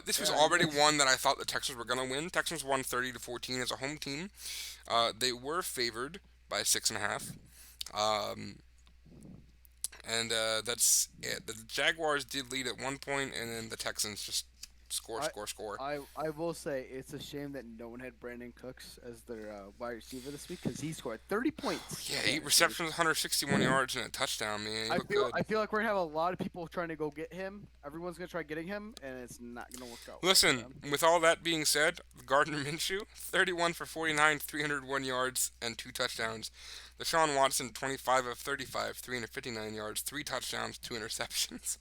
This was Yeah, already yes. one that I thought the Texans were going to win. Texans won 30-14 as a home team. They were favored by 6.5. And that's it. The Jaguars did lead at one point, and then the Texans just score. I will say it's a shame that no one had Brandon Cooks as their wide receiver this week because he scored 30 points. Yeah, 8 receptions, 161 yards, and a touchdown, man. He looked good. I feel like we're gonna have a lot of people trying to go get him. Everyone's gonna try getting him, and it's not gonna work out. well for Listen, them. with all that being said, Gardner Minshew, 31 for 49, 301 yards, and 2 touchdowns. Deshaun Watson, 25 of 35, 359 yards, 3 touchdowns, 2 interceptions.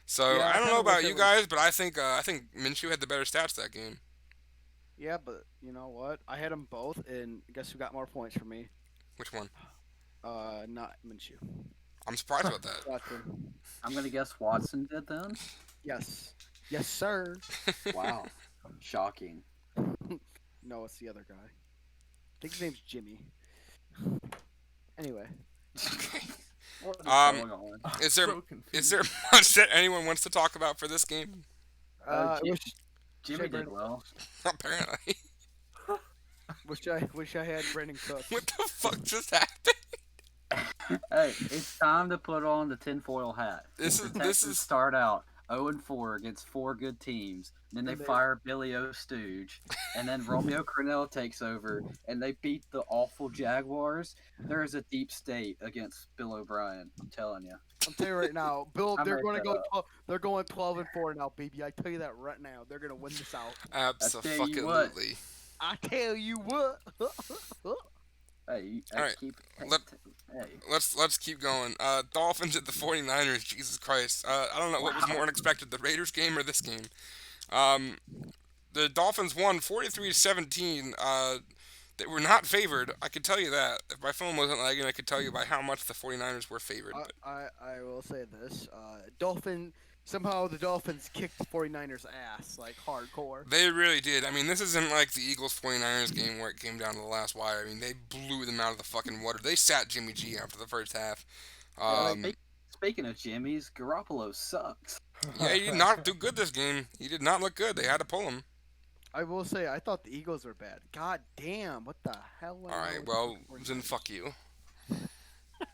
So Yeah, I I don't know kinda about wish you it was- guys, but I think Minshew had the better stats that game. Yeah, but you know what? I had them both, and guess who got more points for me? Which one? Not Minshew. I'm surprised about that. Watson. I'm gonna guess Watson did then. Yes. Yes, sir. Wow, shocking. No, it's the other guy. I think his name's Jimmy. Anyway. What is Um, going on? Is there So is there confused. much that anyone wants to talk about for this game? Jim- Wish Jimmy did Brandon- well. Apparently. wish I had Brandon Cooks. What the fuck just happened? Hey, it's time to put on the tinfoil hat. This The is- Texans start out 0-4 against 4 good teams. Then they And they- fire Billy O'Stooge, and then Romeo Crennel takes over, and they beat the awful Jaguars. There is a deep state against Bill O'Brien. I'm telling you. I'm telling you right now, Bill. I They're made going to that go. 12, they're going 12-4 now, baby. I tell you that right now. They're going to win this out. Absolutely. I tell you what. Hey, All right, keep. let- Hey, Let's keep going. Dolphins at the 49ers. Jesus Christ. I don't know what was more unexpected, the Raiders game or this game. The Dolphins won 43-17. They were not favored. I can tell you that. If my phone wasn't lagging, I could tell you by how much the 49ers were favored. But I will say this. Somehow the Dolphins kicked the 49ers ass like hardcore. they really did. I mean, this isn't like the Eagles 49ers game where it came down to the last wire. I mean, they blew them out of the fucking water. They sat Jimmy G after the first half. speaking of Jimmy's, Garoppolo sucks. Yeah, he did not do good this game. He did not look good. They had to pull him. I will say I thought the Eagles were bad. God damn, what the hell? All right, well, then fuck you.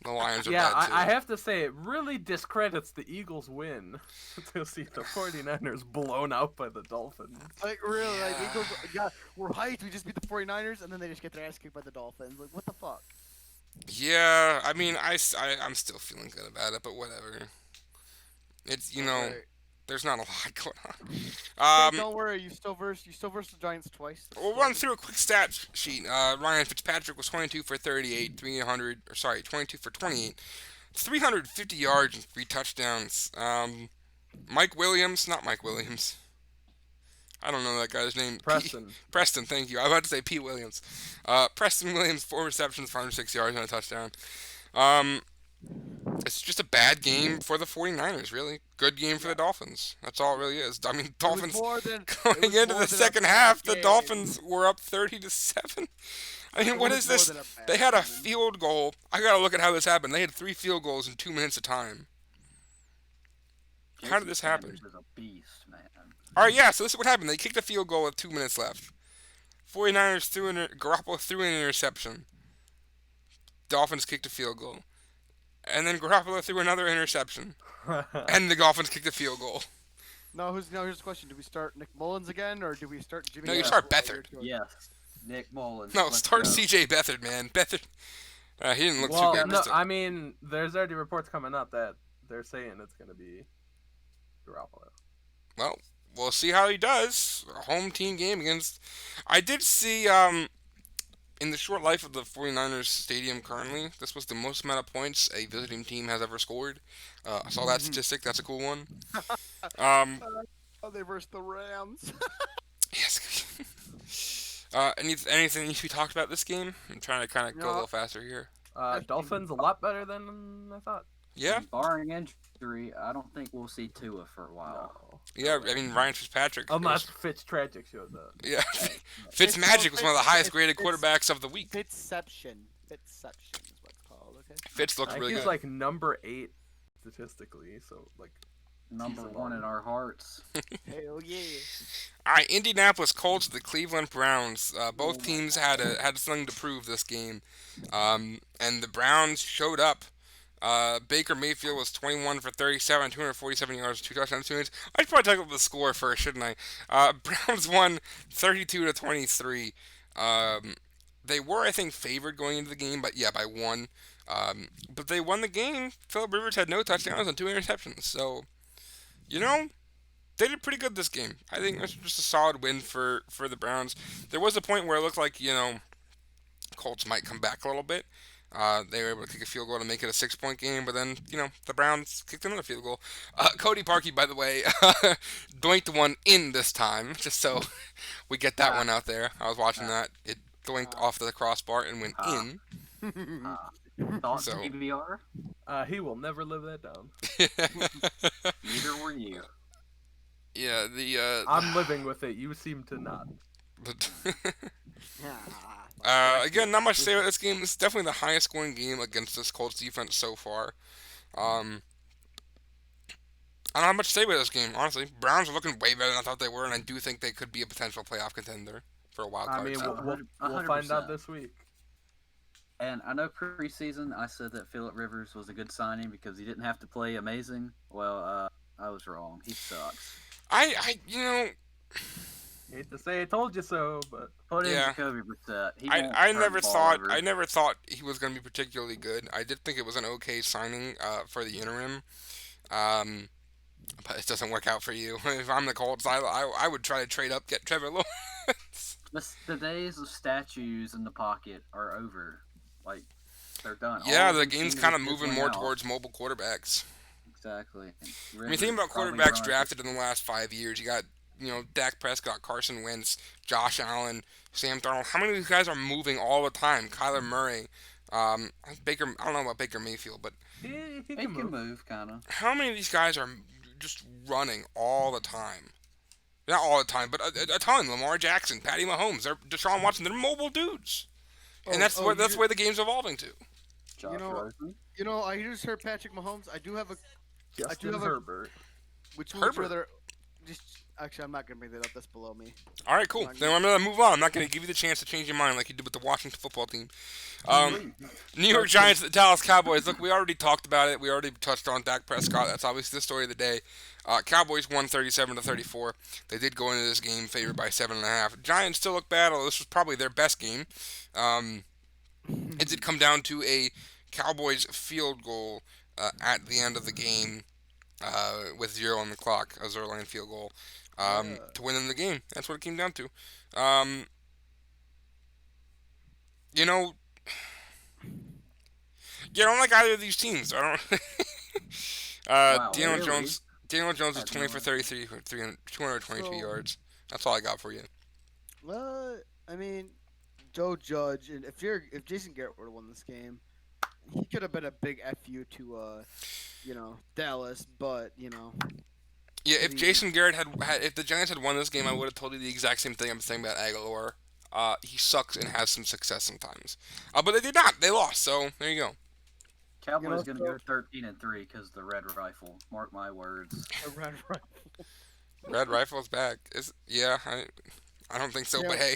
The Lions are Yeah, bad too. I have to say, it really discredits the Eagles' win to see the 49ers blown out by the Dolphins. Like really, like Yeah. Eagles. Yeah, we're hyped. We just beat the 49ers, and then they just get their ass kicked by the Dolphins. Like what the fuck? Yeah, I mean, I'm still feeling good about it, but whatever. It's, Right. there's not a lot going Hey, on. don't worry, you still versed the Giants twice. We'll run through a quick stat sheet. Ryan Fitzpatrick was 22 for 38, 22 for 28, 350 yards and 3 touchdowns. Not Mike Williams. I don't know that guy's name. Preston. Preston, thank you. I was about to say Pete Williams. Preston Williams, 4 receptions, 406 yards and a touchdown. It's just a bad game for the 49ers, really. Good game for the Dolphins. That's all it really is. I mean, Dolphins going into the second half, the Dolphins were up 30-7. I mean, what is this? They had a field goal. I gotta look at how this happened. They had 3 field goals in 2 minutes of time. How did this happen? Sanders is a beast, man. All right, yeah. So this is what happened. They kicked a field goal with 2 minutes left. 49ers Garoppolo threw an interception. Dolphins kicked a field goal. And then Garoppolo threw another interception. And the Dolphins kicked a field goal. Here's the question: do we start Nick Mullins again, or do we start Jimmy? No, you Garoppolo start Beathard. Yes, Nick Mullins. No, let's start go. C.J. Beathard, man. Beathard. He didn't look too Well, good. no, Still. I mean, there's already reports coming out that they're saying it's going to be Garoppolo. Well, we'll see how he does. A home team game against. I did see, in the short life of the 49ers stadium currently, this was the most amount of points a visiting team has ever scored. I saw that statistic. That's a cool one. Oh, they versed the Rams. Yes. Anything needs to be talked about this game? I'm trying to kind of go a little faster here. Dolphins a lot better than I thought. Yeah, Barring injury, I don't think we'll see Tua for a while. No. yeah. I mean, Ryan Fitzpatrick. Unless Fitz Tragic shows up. Yeah, Fitzmagic was one of the highest graded quarterbacks of the week. Fitzception is what it's called. Okay. Fitz I looked think really he's good. like number 8 statistically, so like Number He's one alone. in our hearts. Hell yeah. All right, Indianapolis Colts, the Cleveland Browns. Both Oh my teams God. had something to prove this game, and the Browns showed up. Baker Mayfield was 21 for 37, 247 yards, 2 touchdowns, 2 hits. I should probably talk about the score first, shouldn't I? Browns won 32-23. They were, I think, favored going into the game, but yeah, by 1. But they won the game. Philip Rivers had no touchdowns and 2 interceptions. So, they did pretty good this game. I think it was just a solid win for the Browns. There was a point where it looked like, Colts might come back a little bit. They were able to kick a field goal to make it a 6-point game, but then, the Browns kicked another field goal. Cody Parkey, by the way, doinked one in this time, just so we get that one out there. I was watching that. It doinked off the crossbar and went in. Thoughts, So- PBR? he will never live that down. Neither were you. Yeah, I'm living with it. You seem to not. But again, not much to say about this game. This is definitely the highest scoring game against this Colts defense so far. Um, I don't have much to say about this game, honestly. Browns are looking way better than I thought they were, and I do think they could be a potential playoff contender for a wild I card. mean, So. we'll find out this week. And I know preseason I said that Phillip Rivers was a good signing because he didn't have to play amazing. Well, I was wrong. He sucks. You know, Hate to say I told you so, but Put in yeah. Jacoby Brissett. I never thought he was going to be particularly good. I did think it was an okay signing for the interim. Um, but it doesn't work out for you. If I'm the Colts, I would try to trade up, get Trevor Lawrence. The days of statues in the pocket are over. Like, they're done. Yeah, All the these game's teams kind of are moving fizzling more out. towards mobile quarterbacks. Exactly. I mean, think about quarterbacks drafted in the last 5 years. You got, Dak Prescott, Carson Wentz, Josh Allen, Sam Darnold. How many of these guys are moving all the time? Kyler Murray, Baker. I don't know about Baker Mayfield, but he He can can move. move, kind of. how many of these guys are just running all the time? Not all the time, but a ton. Lamar Jackson, Patty Mahomes, Deshaun Watson. They're mobile dudes, and that's where the game's evolving to. Josh Rosen. I just heard Patrick Mahomes. I do have Justin Herbert. which Herbert. rather. Actually, I'm not gonna bring that up. That's below me. All right, cool. Then I'm gonna move on. I'm not gonna give you the chance to change your mind like you did with the Washington football team. New York Giants, the Dallas Cowboys. Look, we already talked about it. We already touched on Dak Prescott. That's obviously the story of the day. Cowboys won 37-34. They did go into this game favored by 7.5. Giants still look bad, although this was probably their best game. It did come down to a Cowboys field goal at the end of the game with 0 on the clock, a zero-line field goal to win in the game. That's what it came down to. You know, I don't like either of these teams. I don't. Daniel really? Jones was 20 for 33 for 222 yards. That's all I got for you. I mean, Joe Judge, and if Jason Garrett would have won this game, he could have been a big fu to Dallas, but Yeah, if Jason Garrett if the Giants had won this game, I would have told you the exact same thing I'm saying about Aguilar. He sucks and has some success sometimes. But they did not. They lost. So there you go. Cowboys going to go 13-3 because the Red Rifle. Mark my words. a red rifle. Red Rifle's back. I don't think so. Yeah. But hey,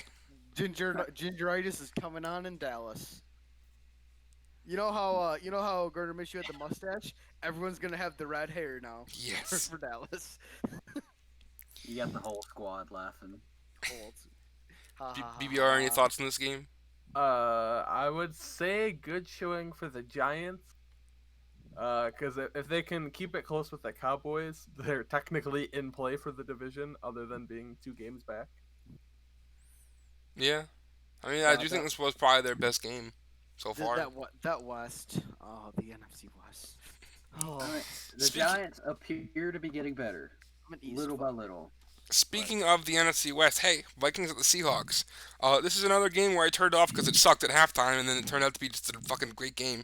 Gingeritis is coming on in Dallas. You know how Gardner Minshew had the mustache? Everyone's gonna have the red hair now. yes. For Dallas. You got the whole squad laughing. Colts. Ha, ha, ha, BBR, any ha. thoughts on this game? I would say good showing for the Giants. Because if they can keep it close with the Cowboys, they're technically in play for the division, other than being 2 games back. Yeah. I mean, I do think this was probably their best game so far. That West. Oh, the NFC West. Oh, The Giants appear to be getting better, I'm an East little by fan. little. Speaking of the NFC West, hey, Vikings at the Seahawks. This is another game where I turned off because it sucked at halftime, and then it turned out to be just a fucking great game.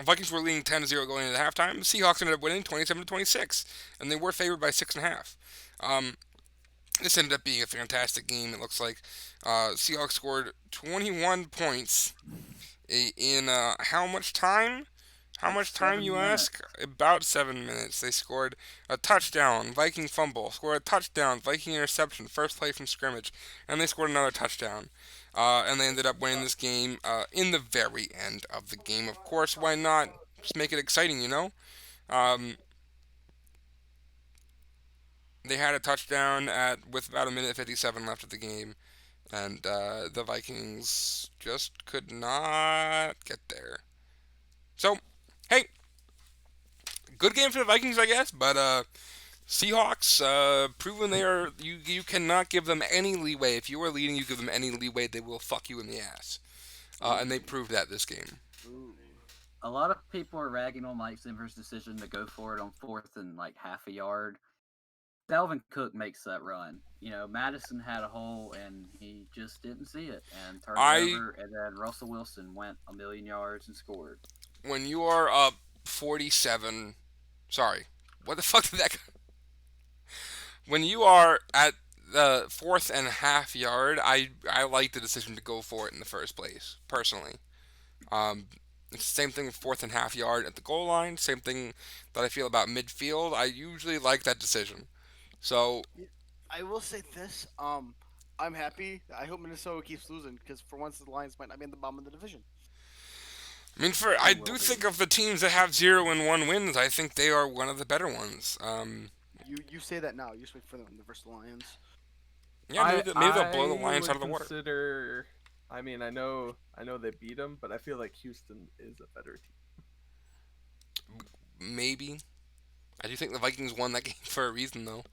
Vikings were leading 10-0 going into halftime. The Seahawks ended up winning 27-26, and they were favored by 6.5. This ended up being a fantastic game. It looks like Seahawks scored 21 points in how much time? How much time, you ask? About 7 minutes. They scored a touchdown, Viking fumble, scored a touchdown, Viking interception, first play from scrimmage, and they scored another touchdown. And they ended up winning this game in the very end of the game. Of course, why not? Just make it exciting, you know? They had a touchdown with about 1:57 left of the game, and the Vikings just could not get there. So, hey, good game for the Vikings, I guess, but Seahawks proven they are. You cannot give them any leeway. If you are leading, you give them any leeway, they will fuck you in the ass, and they proved that this game. Ooh. A lot of people are ragging on Mike Zimmer's decision to go for it on 4th and like half a yard. Dalvin Cook makes that run. Madison had a hole and he just didn't see it and turned it over. And then Russell Wilson went 1,000,000 yards and scored. When you are up 47, sorry, what the fuck did that? When you are at the 4.5 yard, I like the decision to go for it in the first place, personally. Um, it's the same thing with 4.5 yard at the goal line. Same thing that I feel about midfield. I usually like that decision. So, I will say this. I'm happy. I hope Minnesota keeps losing because for once the Lions might not be in the bottom of the division. I mean, I They do will be. think of the teams that have 0-1 wins, I think they are one of the better ones. You say that now. You just wait for them versus the Lions. Yeah, maybe they'll blow the I Lions would out of the water. consider. I mean, I know they beat them, but I feel like Houston is a better team. Maybe. I do think the Vikings won that game for a reason, though.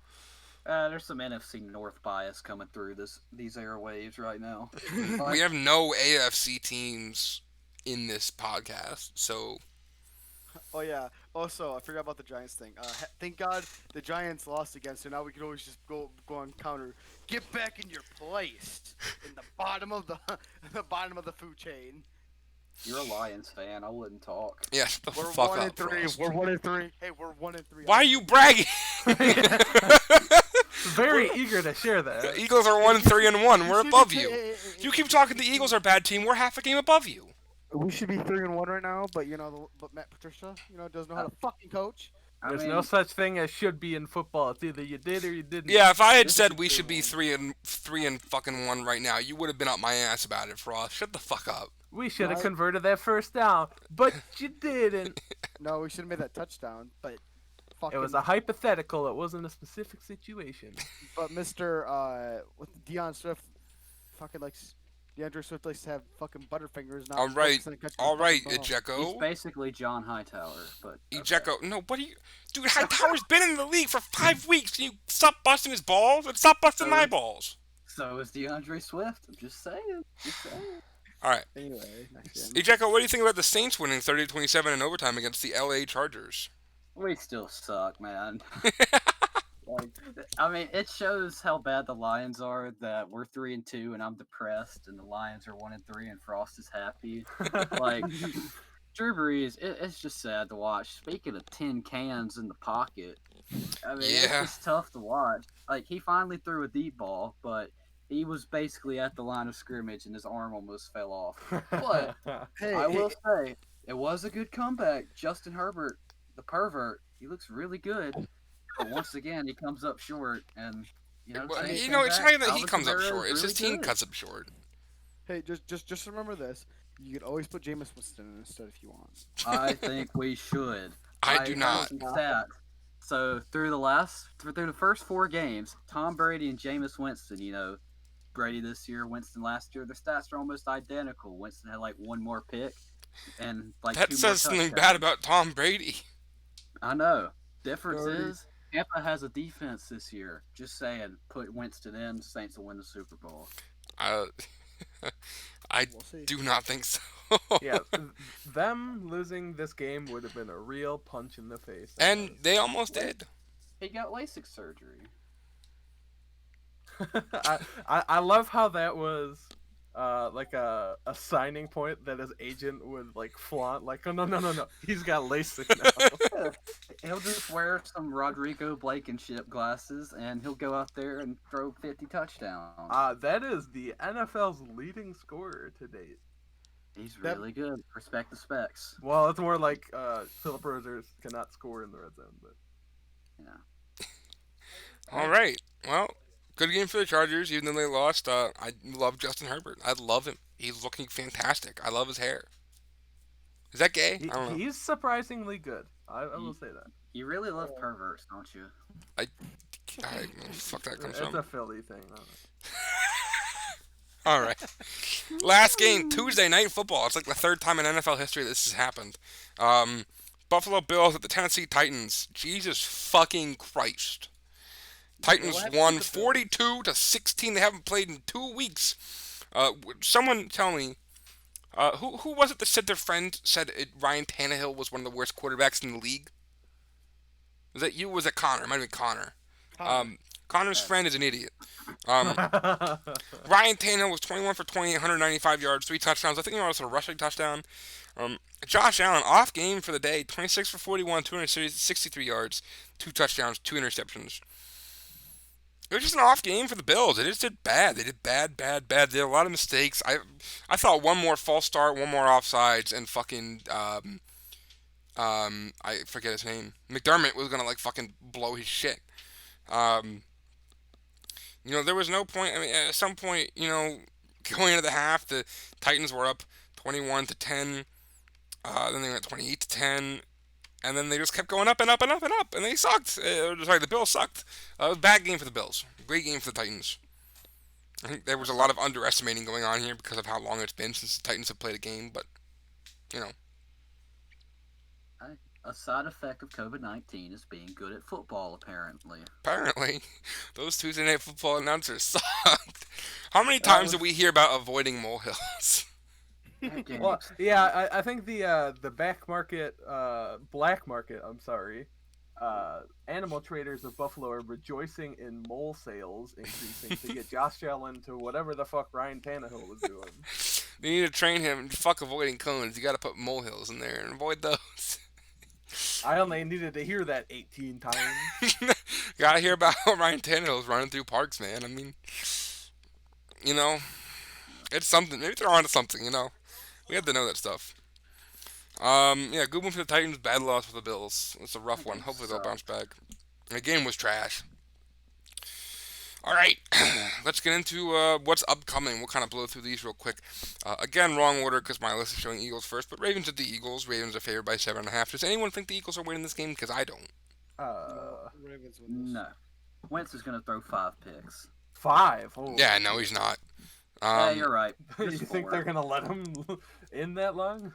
There's some NFC North bias coming through these airwaves right now. We have no AFC teams in this podcast, so Oh yeah. Also, I forgot about the Giants thing. Thank God the Giants lost again, so now we can always just go on counter. Get back in your place in the bottom of the the bottom of the food chain. You're a Lions fan. I wouldn't talk. yeah, shut the We're fuck 1 up, and 3. Frost. We're 1 and 3. Hey, we're 1 and 3. Why are you bragging? Very eager to share The that. Eagles are 1-3-1. We're above you. Hey, You keep talking the Eagles are a bad team. We're half a game above you. we should be 3-1 right now, but but Matt Patricia, doesn't know how to fucking coach. I There's mean, no such thing as should be in football. It's either you did or you didn't. Yeah, if I had This said is we should be true. 3-1 right now, you would have been up my ass about it, Frost. Shut the fuck up. We should have Right. converted that first down, but you didn't. No, we should have made that touchdown, but It fucking. was a hypothetical. It wasn't a specific situation. But Mr. With Deion Swift, fucking likes DeAndre Swift likes to have fucking butterfingers. Not All right, focusing on catching the all right, fucking ball. he's Ejecko. basically John Hightower, but okay. Ejecko. No, what are you... Dude, Hightower's been in the league for 5 weeks. Can you stop busting his balls and stop busting my balls? So is DeAndre Swift. I'm just saying. Just saying. All right. Anyway, next game. Ejecko, what do you think about the Saints winning 30-27 in overtime against the LA Chargers? We still suck, man. Like, I mean, it shows how bad the Lions are that we're 3-2 and I'm depressed, and the Lions are 1-3 and Frost is happy. Like, Drew Brees, it's just sad to watch. Speaking of tin cans in the pocket, I mean, Yeah. it's just tough to watch. Like, he finally threw a deep ball, but he was basically at the line of scrimmage and his arm almost fell off. But Hey, I will say, it was a good comeback. Justin Herbert, the pervert, he looks really good. But once again, he comes up short, and Well, Saints it's came not back. even that he Alvin comes up Kamara short. is It's his really team good. cuts up short. hey, just remember this. You could always put Jameis Winston in instead if you want. I think we should. I do not. have some stats. So through the first 4 games, Tom Brady and Jameis Winston, Brady this year, Winston last year, their stats are almost identical. Winston had like 1 more pick and like That 2 more says something bad touchdowns. about Tom Brady. I know. Difference Brody. is Tampa has a defense this year. Just saying, put Winston in, Saints will win the Super Bowl. I We'll see. do not think so. Yeah, them losing this game would have been a real punch in the face. And they almost did. He got LASIK surgery. I love how that was like a signing point that his agent would like flaunt, like, oh no, he's got LASIK now. He'll just wear some Rodrigo Blankenship glasses and he'll go out there and throw 50 touchdowns. That is the NFL's leading scorer to date. He's that- really good. Respect the specs. Well, it's more like Philip Rivers cannot score in the red zone, but Yeah. All right. Well, good game for the Chargers, even though they lost. I love Justin Herbert. I love him. He's looking fantastic. I love his hair. Is that gay? I don't know. he's surprisingly good. I will say that. You really love perverts, don't you? I fuck that comes It's from. a Philly thing. All right. Last game, Tuesday night football. It's like the 3rd time in NFL history this has happened. Buffalo Bills at the Tennessee Titans. Jesus fucking Christ. Titans happened won to the 42-16. They haven't played in 2 weeks. Someone tell me, who was it that said their friend said Ryan Tannehill was one of the worst quarterbacks in the league? Was that you? Or was it Connor? It might have been Connor. Connor's friend is an idiot. Ryan Tannehill was 21 for 28, 195 yards, 3 touchdowns. I think he was also a rushing touchdown. Josh Allen, off game for the day, 26 for 41, 263 yards, 2 touchdowns, 2 interceptions. It was just an off game for the Bills. They just did bad. They did bad, bad, bad. They did a lot of mistakes. I thought one more false start, one more offsides, and fucking I forget his name. McDermott was gonna like fucking blow his shit. Um, there was no point. I mean, at some point, going into the half, the Titans were up 21-10. Then they went 28-10, and then they just kept going up and up and up and up, and they sucked. Sorry, the Bills sucked. It was a bad game for the Bills. Great game for the Titans. I think there was a lot of underestimating going on here because of how long it's been since the Titans have played a game, but you know, A side effect of COVID-19 is being good at football, apparently. apparently those Tuesday Night Football announcers sucked. How many That times was did we hear about avoiding molehills? that game. Well, yeah, I think the black market, I'm sorry, animal traders of Buffalo are rejoicing in mole sales increasing to get Josh Allen to whatever the fuck Ryan Tannehill was doing. You need to train him. Fuck avoiding cones. You got to put molehills in there and avoid those. I only needed to hear that 18 times. Gotta hear about how Ryan Tannehill's running through parks, man. I mean, it's something. Maybe they're onto something. We have to know that stuff. Yeah, good one for the Titans. Bad loss for the Bills. It's a rough one. Hopefully they'll bounce back. The game was trash. All right, let's get into what's upcoming. We'll kind of blow through these real quick. Again, wrong order because my list is showing Eagles first, but Ravens at the Eagles. Ravens are favored by 7.5. Does anyone think the Eagles are winning this game? Because I don't. Ravens win this. No. Wentz is going to throw 5 picks. 5. Oh. Yeah, no, he's not. Yeah, you're right. You Just think 4. they're gonna let him in that long?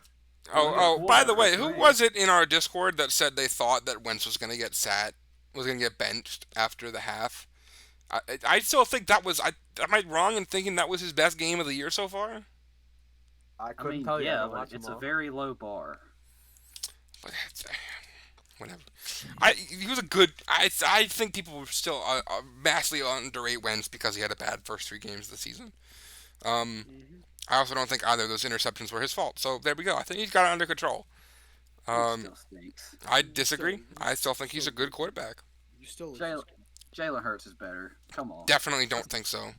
By the way, who was it in our Discord that said they thought that Wentz was going to get was going to get benched after the half? I still think that was. Am I wrong in thinking that was his best game of the year so far? I I couldn't mean, tell you. I yeah, don't but watch it's them a all. very low bar. Whatever. He was a good. I think people were still vastly underrate Wentz because he had a bad first 3 games of the season. I also don't think either of those interceptions were his fault. So there we go. I think he's got it under control. He still stinks. I disagree. I still think he's a good quarterback. You still lose. Jalen Hurts is better. Come on. Definitely don't think so.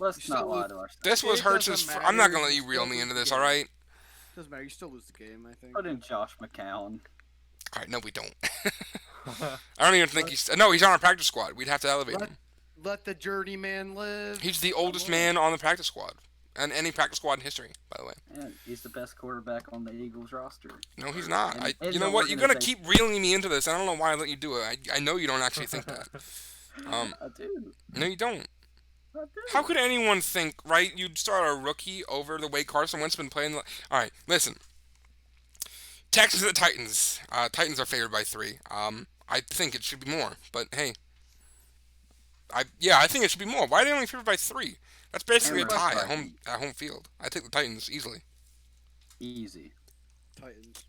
Let's You not still lie lose. to ourselves. This was It Hurts'. doesn't I'm not matter. gonna let You you reel still me lose into the this. game. All right. Doesn't matter. You still lose the game. I think. Put in Josh McCown. All right. No, we don't. I don't even think he's. No, he's on our practice squad. We'd have to elevate him. Let the journeyman live. He's the oldest man on the practice squad, and any practice squad in history, by the way. And he's the best quarterback on the Eagles roster. No, he's not. And You know the what? You're gonna organization- keep reeling me into this. I don't know why I let you do it. I know you don't actually think that. I do. No, you don't. I do. How could anyone think, right? You'd start a rookie over the way Carson Wentz been playing. All right, listen. Texans at the Titans. Titans are favored by 3. I think it should be more, but hey. I think it should be more. Why are they only favored by 3? That's basically a And tie Russ at home field. I take the Titans easily. Easy. Titans.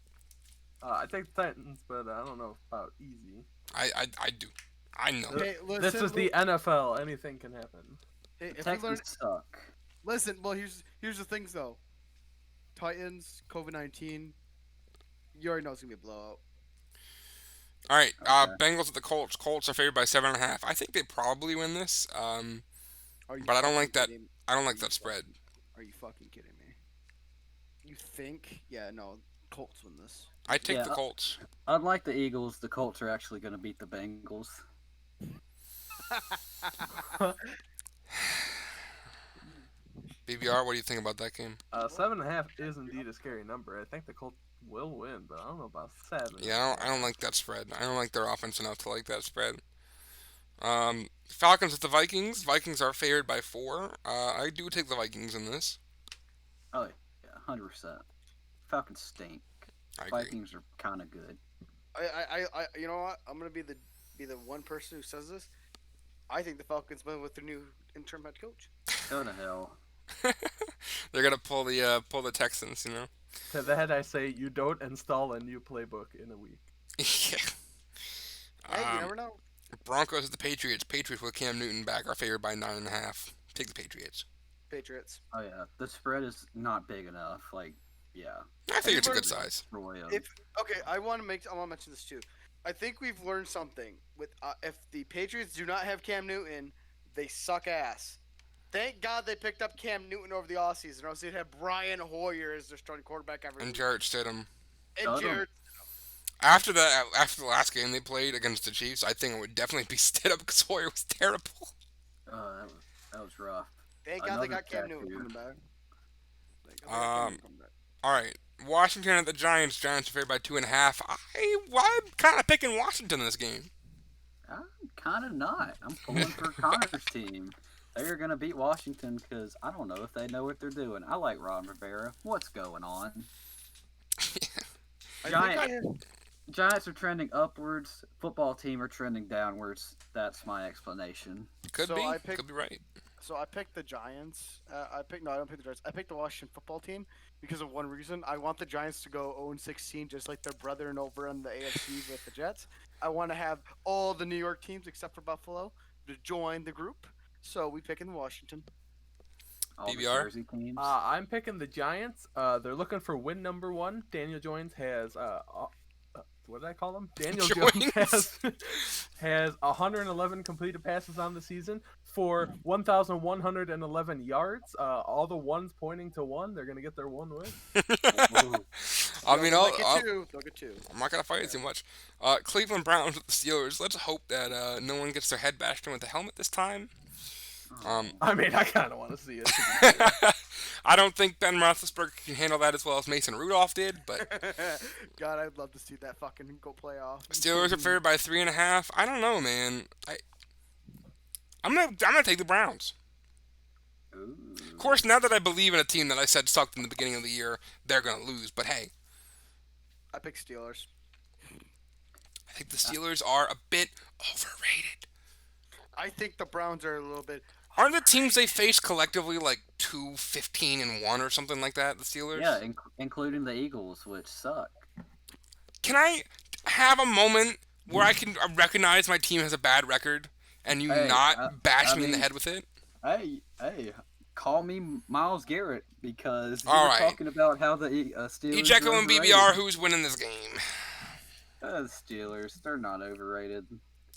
I take the Titans, but I don't know about easy. I do. I know. Hey, This is the NFL. Anything can happen. Hey, The if we learn, Texans suck. listen. Well, here's the things though. Titans, COVID-19. You already know it's gonna be a blowout. All right, Okay. Bengals at the Colts. Colts are favored by 7.5. I think they probably win this. Are you But I don't fucking like that. kidding- I don't like that spread. Are you fucking kidding me? You think? Yeah, no. Colts win this. I take Yeah, the Colts. Unlike the Eagles, the Colts are actually going to beat the Bengals. BBR, what do you think about that game? 7.5 is indeed a scary number. I think the Colts will win, but I don't know about 7. Yeah, I don't like that spread. I don't like their offense enough to like that spread. Falcons at the Vikings. Vikings are favored by 4. I do take the Vikings in this. Oh, yeah, 100%. Falcons stink. I agree. Vikings are kind of good. I you know what? I'm gonna be the one person who says this. I think the Falcons win with their new interim head coach. Go to hell. They're gonna pull the Texans, To that I say, you don't install a new playbook in a week. Yeah. Hey, you never know. Broncos at the Patriots. Patriots with Cam Newton back are favored by 9.5. Take the Patriots. Patriots. Oh, yeah. The spread is not big enough. Like, yeah. I think it's a learned- good size. Destroy 'em. Okay, I want to mention this too. I think we've learned something with if the Patriots do not have Cam Newton, They suck ass. Thank God they picked up Cam Newton over the offseason, or else they'd have Brian Hoyer as their starting quarterback every And week. Jarrett Stidham. And Stidham. Jared. After the last game they played against the Chiefs, I think it would definitely be Stidham because Hoyer was terrible. That was rough. Thank God they Another got Cam tattoo. Newton coming back. Thank God they got Cam Newton coming back. All right, Washington at the Giants. Giants are favored by 2.5. I'm kind of picking Washington in this game. I'm kind of not. I'm pulling for Connor's team. They're going to beat Washington because I don't know if they know what they're doing. I like Ron Rivera. What's going on? Giants are trending upwards. Football team are trending downwards. That's my explanation. Could So be. I picked- Could be right. So I picked the Giants. I don't pick the Giants. I picked the Washington football team because of one reason. I want the Giants to go 0-16, just like their brethren over in the AFC with the Jets. I want to have all the New York teams except for Buffalo to join the group. So we pick in Washington. All the BBR? Jersey teams. I'm picking the Giants. They're looking for win number 1. Daniel Jones has what did I call him? Daniel Jones has 111 completed passes on the season for 1,111 yards. All the ones pointing to 1. They're gonna get their 1 win. I mean, They'll get two. I'm not gonna fight it too much. Cleveland Browns with the Steelers. Let's hope that no one gets their head bashed in with a helmet this time. I mean, I kind of want to see it. I don't think Ben Roethlisberger can handle that as well as Mason Rudolph did, but God, I'd love to see that fucking go playoff. Steelers are favored by 3.5. I don't know, man. I'm gonna take the Browns. Ooh. Of course, now that I believe in a team that I said sucked in the beginning of the year, they're gonna lose. But hey, I pick Steelers. I think the Steelers are a bit overrated. I think the Browns are a little bit. Aren't the teams they face collectively like 2-15-1 or something like that? The Steelers. Yeah, including the Eagles, which suck. Can I have a moment where I can recognize my team has a bad record and you Hey, not bash I me in the mean- head with it? Hey, call me Miles Garrett because you All were right. talking about how the Steelers. Ejecko are and overrated. BBR, who's winning this game? The Steelers, they're not overrated.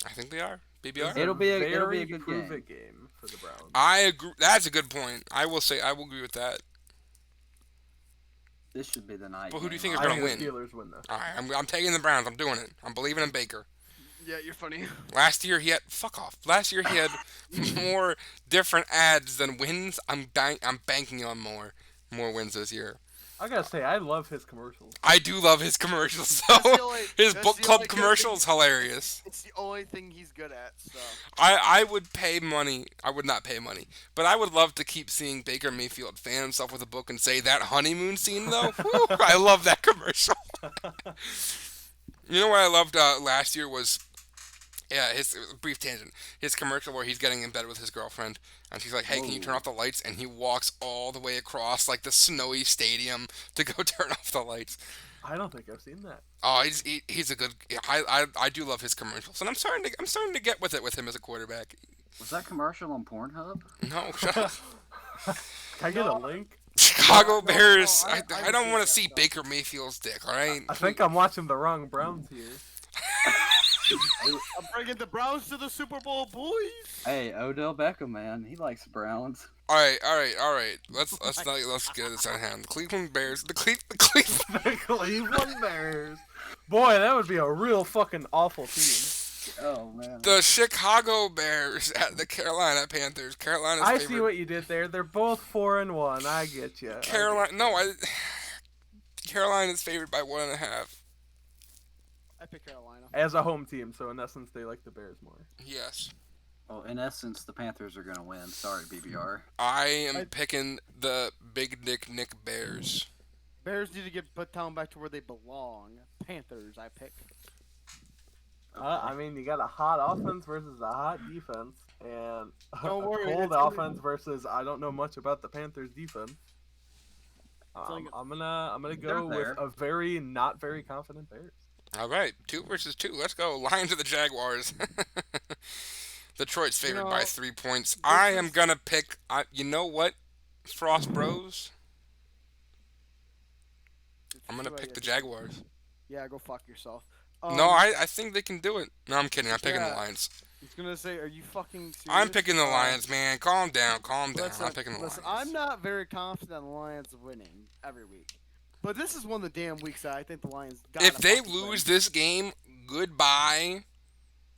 I think they are. BBR. It'll be a Very good prove-it game for the Browns. I agree. That's a good point. I will agree with that. This should be the night. But who do you game. think is I gonna think win? the Steelers win though. All right, I'm taking the Browns. I'm doing it. I'm believing in Baker. Yeah, you're funny. Last year he had Last year he had more different ads than wins. I'm banking on more wins this year. I gotta say, I love his commercials. I do love his commercials That's the though. only- His that's book the club only good commercial thing- is hilarious. It's the only thing he's good at. So I would pay money. I would not pay money, but I would love to keep seeing Baker Mayfield fan himself with a book and say that honeymoon scene though. Whew, I love that commercial. You know what I loved last year was, his brief tangent. His commercial where he's getting in bed with his girlfriend and she's like, "Hey, can you turn off the lights?" And he walks all the way across like the snowy stadium to go turn off the lights. I don't think I've seen that. Oh, he's a good. I do love his commercials, and I'm starting to get with it with him as a quarterback. Was that commercial on Pornhub? No, shut up. Can I get a link? Chicago Bears. I I don't would want to say see that, Baker Mayfield's dick. All right. I think I'm watching the wrong Browns here. I'm bringing the Browns to the Super Bowl, boys. Hey, Odell Beckham, man, he likes Browns. All right. Let's get this out of hand. The Cleveland Bears. The Cleveland. The Cleveland Bears. Boy, that would be a real fucking awful team. Oh man. The Chicago Bears at the Carolina Panthers. Carolina's I favorite. see what you did there. They're both 4-1. I get you. Carolina's favored by 1.5. I pick Carolina. As a home team, so in essence, they like the Bears more. Yes. Well, in essence, the Panthers are gonna win. Sorry, BBR. I am picking the Big Nick Bears. Bears need to get put down back to where they belong. Panthers, I pick. I mean, you got a hot offense versus a hot defense, and Don't a worry, cold it's gonna- offense versus I don't know much about the Panthers defense. only I'm gonna They're go there. with a very not very confident Bears. All right, 2 versus 2. Let's go. Lions of the Jaguars. Detroit's favored by 3 points. I am gonna pick. You know what, Frost Bros? I'm gonna pick the Jaguars. Yeah, go fuck yourself. No, I think they can do it. No, I'm kidding. I'm picking the yeah. Lions. I was gonna say, are you fucking serious? I'm picking the Lions, man. Calm down, calm down. I'm picking the Listen, Lions. I'm not very confident in the Lions winning every week. But this is one of the damn weeks that I think the Lions got. If they lose this game, goodbye,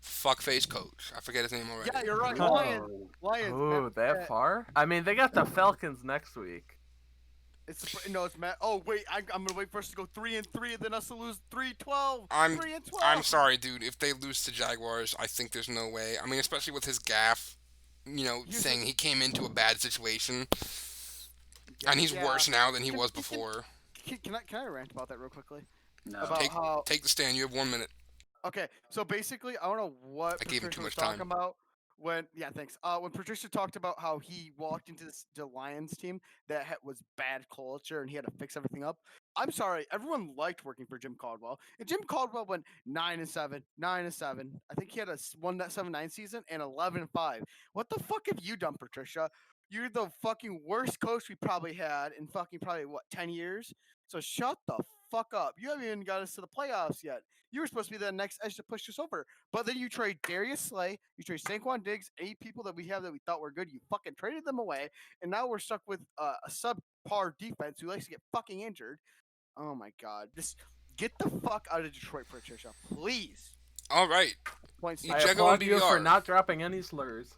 fuckface coach. I forget his name already. Yeah, you're right. Whoa. Lions. Oh, that far? I mean, they got the Falcons next week. It's Matt. Oh wait, I'm gonna wait for us to go 3-3, and then us to lose 3-12. I'm 3-12. I'm sorry, dude. If they lose to Jaguars, I think there's no way. I mean, especially with his gaff, saying he came into a bad situation, and he's worse now than he was before. Can I rant about that real quickly? No. About Take the stand. You have 1 minute. Okay, so basically, I don't know what I gave him too Patricia was much talking time. about thanks. When Patricia talked about how he walked into the Lions team that was bad culture and he had to fix everything up. I'm sorry, everyone liked working for Jim Caldwell, and Jim Caldwell went 9-7, 9-7. I think he had a 1-7-9 season and 11-5. What the fuck have you done, Patricia? You're the fucking worst coach we probably had in fucking probably 10 years. So shut the fuck up. You haven't even got us to the playoffs yet. You were supposed to be the next edge to push us over. But then you trade Darius Slay, you trade Saquon Diggs, 8 people that we have that we thought were good. You fucking traded them away, and now we're stuck with a subpar defense who likes to get fucking injured. Oh my god. Just get the fuck out of Detroit, Patricia. Please. All right. Points. I Ejecko applaud and you for BBR. not dropping any slurs.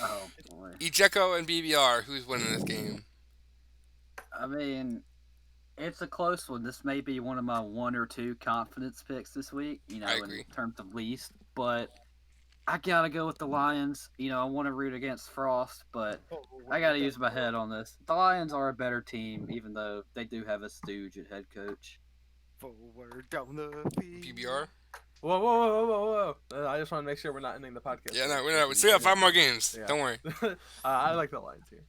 Oh boy. Ejecko and BBR. Who's winning this game? I mean, it's a close one. This may be one of my 1 or 2 confidence picks this week, I agree. in terms of least. But I gotta go with the Lions. I want to root against Frost, but I gotta use my head on this. The Lions are a better team, even though they do have a stooge at head coach. Forward down the field. PBR. Whoa. I just want to make sure we're not ending the podcast. Yeah, no, we still have 5 more games. Yeah. Don't worry. I like the Lions here.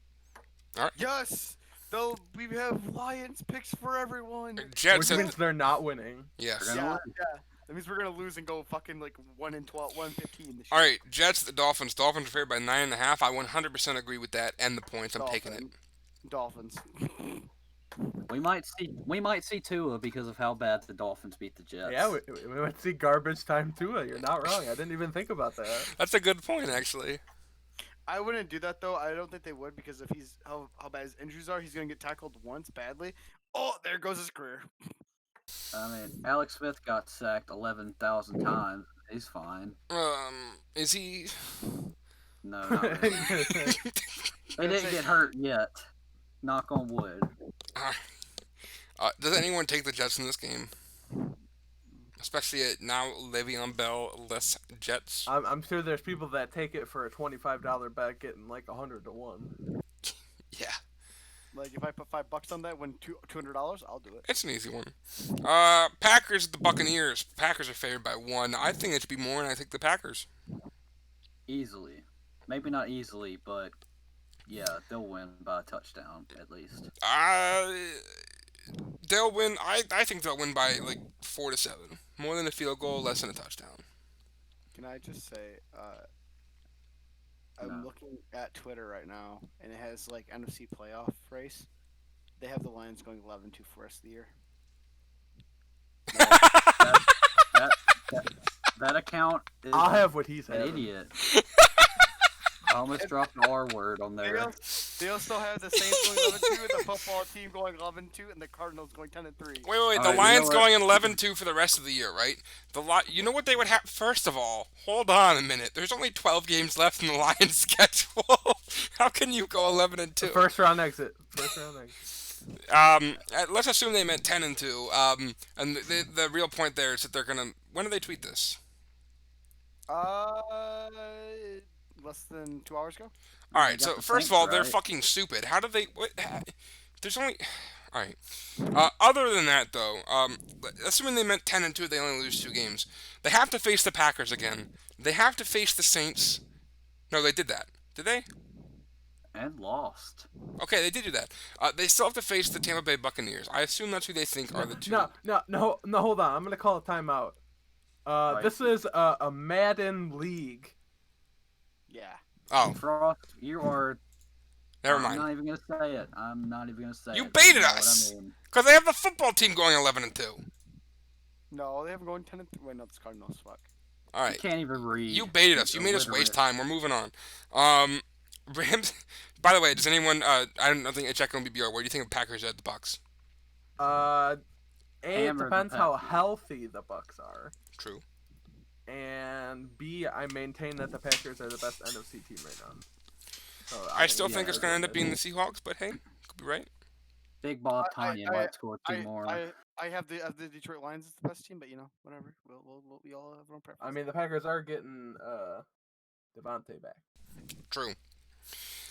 Yes! Though we have Lions picks for everyone. Jets. Which means they're not winning. Yes. They're Yeah. That means we're gonna lose and go fucking like 1-12, 1-15 this year. All right, Jets, the Dolphins. Dolphins are favored by 9.5. I 100% agree with that and the points. I'm taking it. Dolphins. We might see Tua because of how bad the Dolphins beat the Jets. Yeah, we might see garbage time too. You're not wrong. I didn't even think about that. That's a good point, actually. I wouldn't do that though. I don't think they would because if he's how bad his injuries are, he's gonna get tackled once badly. Oh, there goes his career. I mean, Alex Smith got sacked 11,000 times. He's fine. Is he? No, not really. They didn't get hurt yet. Knock on wood. Does anyone take the Jets in this game? Especially now Le'Veon Bell less Jets. I'm sure there's people that take it for a $25 bet, getting like 100 to 1. Yeah. Like if I put $5 on that, win $200, I'll do it. It's an easy one. Packers at the Buccaneers. Packers are favored by 1. I think it should be more, and I think the Packers. Easily. Maybe not easily, but yeah, they'll win by a touchdown at least. They'll win. I think they'll win by like 4-7. More than a field goal, less than a touchdown. Can I just say, I'm looking at Twitter right now, and it has like NFC playoff race. They have the Lions going 11-2 for the rest of the year. That account is I'll have what he's an having. idiot. I almost dropped the R word on there. They also have the Saints going 11-2, and the football team going 11-2, and the Cardinals going 10-3. Wait. All The right, Lions you know going in 11-2 for the rest of the year, right? You know what they would have? First of all, hold on a minute. There's only 12 games left in the Lions' schedule. How can you go 11-2? First round exit. Let's assume they meant 10-2. And the real point there is that they're gonna. When do they tweet this? Less than 2 hours ago. All right. got So the first of Saints all, they're right. fucking stupid. How do they? What? There's only. All right. Other than that, though, assuming they meant 10-2, they only lose 2 games. They have to face the Packers again. They have to face the Saints. No, they did that. Did they? And lost. Okay, they did do that. They still have to face the Tampa Bay Buccaneers. I assume that's who they think are the two. No, hold on. I'm going to call a timeout. Right. This is a Madden league. Yeah. Oh, Frost, you are. never I'm mind. not even gonna say it. I'm not even gonna say You it. baited know what us! I mean. Because they have the football team going 11-2. No, they haven't going 10-3. Wait, no, it's Cardinals. Fuck. All You right. can't even read. You baited us. You You're made us waste illiterate. time. We're moving on. Um, Rams. By the way, does anyone? I don't think Ejecko and BBR. What do you think of Packers at the Bucks? Uh, A, it Hammer the depends how Packers. healthy the Bucks are, True. and B, I maintain that the Packers are the best NFC team right now. So I think still the think it's Packers gonna win end up this. being the Seahawks, but hey, could be right. Big Bob I Tanya I might score two I more. I have the Detroit Lions as the best team, but whatever. We all have our own preference. I mean, the Packers are getting Devontae back. True.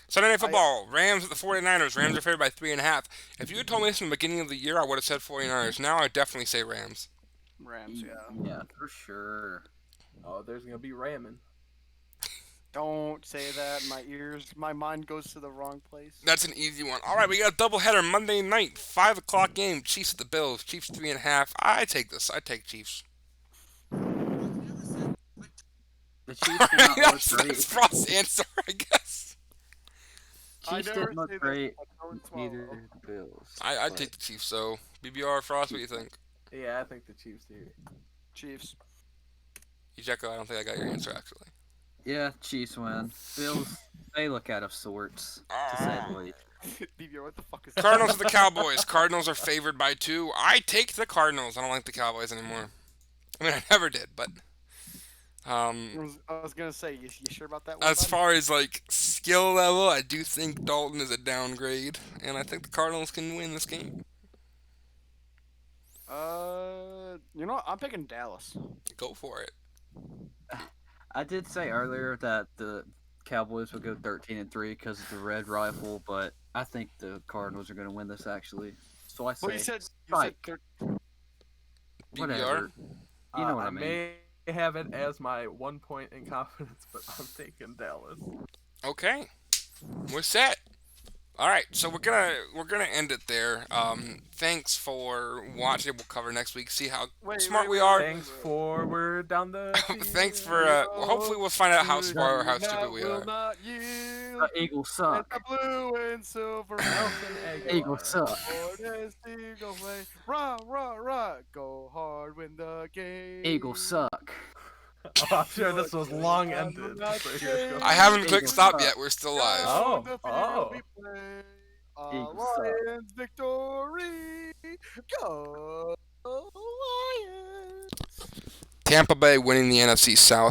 Sunday Night Football. Rams at the 49ers. Rams are favored by 3.5. If you had told me this in the beginning of the year, I would have said 49ers. Now I'd definitely say Rams. Rams, yeah. Yeah, for sure. Oh, there's gonna be ramming. Don't say that. My ears, my mind goes to the wrong place. That's an easy one. All right, we got a doubleheader Monday night, 5 o'clock game. Chiefs at the Bills. Chiefs 3.5. I take this. I take Chiefs. The Chiefs did not look that's great. Frost's answer, I guess. I Chiefs never didn't look say that, great. but don't swallow. Neither the Bills. I'd but take the Chiefs. So BBR Frost, what do you think? Yeah, I think the Chiefs do. Chiefs. Ejecko, I don't think I got your answer actually. Yeah, Chiefs win. Bills, they look out of sorts, to say the least. BBR, what the fuck is that? Cardinals at the Cowboys. Cardinals are favored by 2. I take the Cardinals. I don't like the Cowboys anymore. I mean, I never did, but I was gonna say, you sure about that one? as bud? far as like skill level, I do think Dalton is a downgrade, and I think the Cardinals can win this game. I'm picking Dallas. Go for it. I did say earlier that the Cowboys would go 13-3 because of the red rifle, but I think the Cardinals are going to win this actually. So I say Well, you said strike. BBR. Whatever. You know what I mean. May have it as my 1 point in confidence, but I'm taking Dallas. Okay, we're set. All right, so we're gonna end it there. Thanks for watching. We'll cover next week. See how smart we are. Thanks forward down the. Thanks for. Hopefully, we'll find out how smart or how stupid we are. The Eagles suck. The blue and silver Eagles suck. Rah, rah, rah. Go hard, win the game. Eagles suck. Oh, I'm sure this was long ended. So here's go. I haven't clicked Eagles stop suck. yet. We're still live. Oh, The field oh. we play. Eagles suck. Lions victory. Go Lions. Tampa Bay winning the NFC South.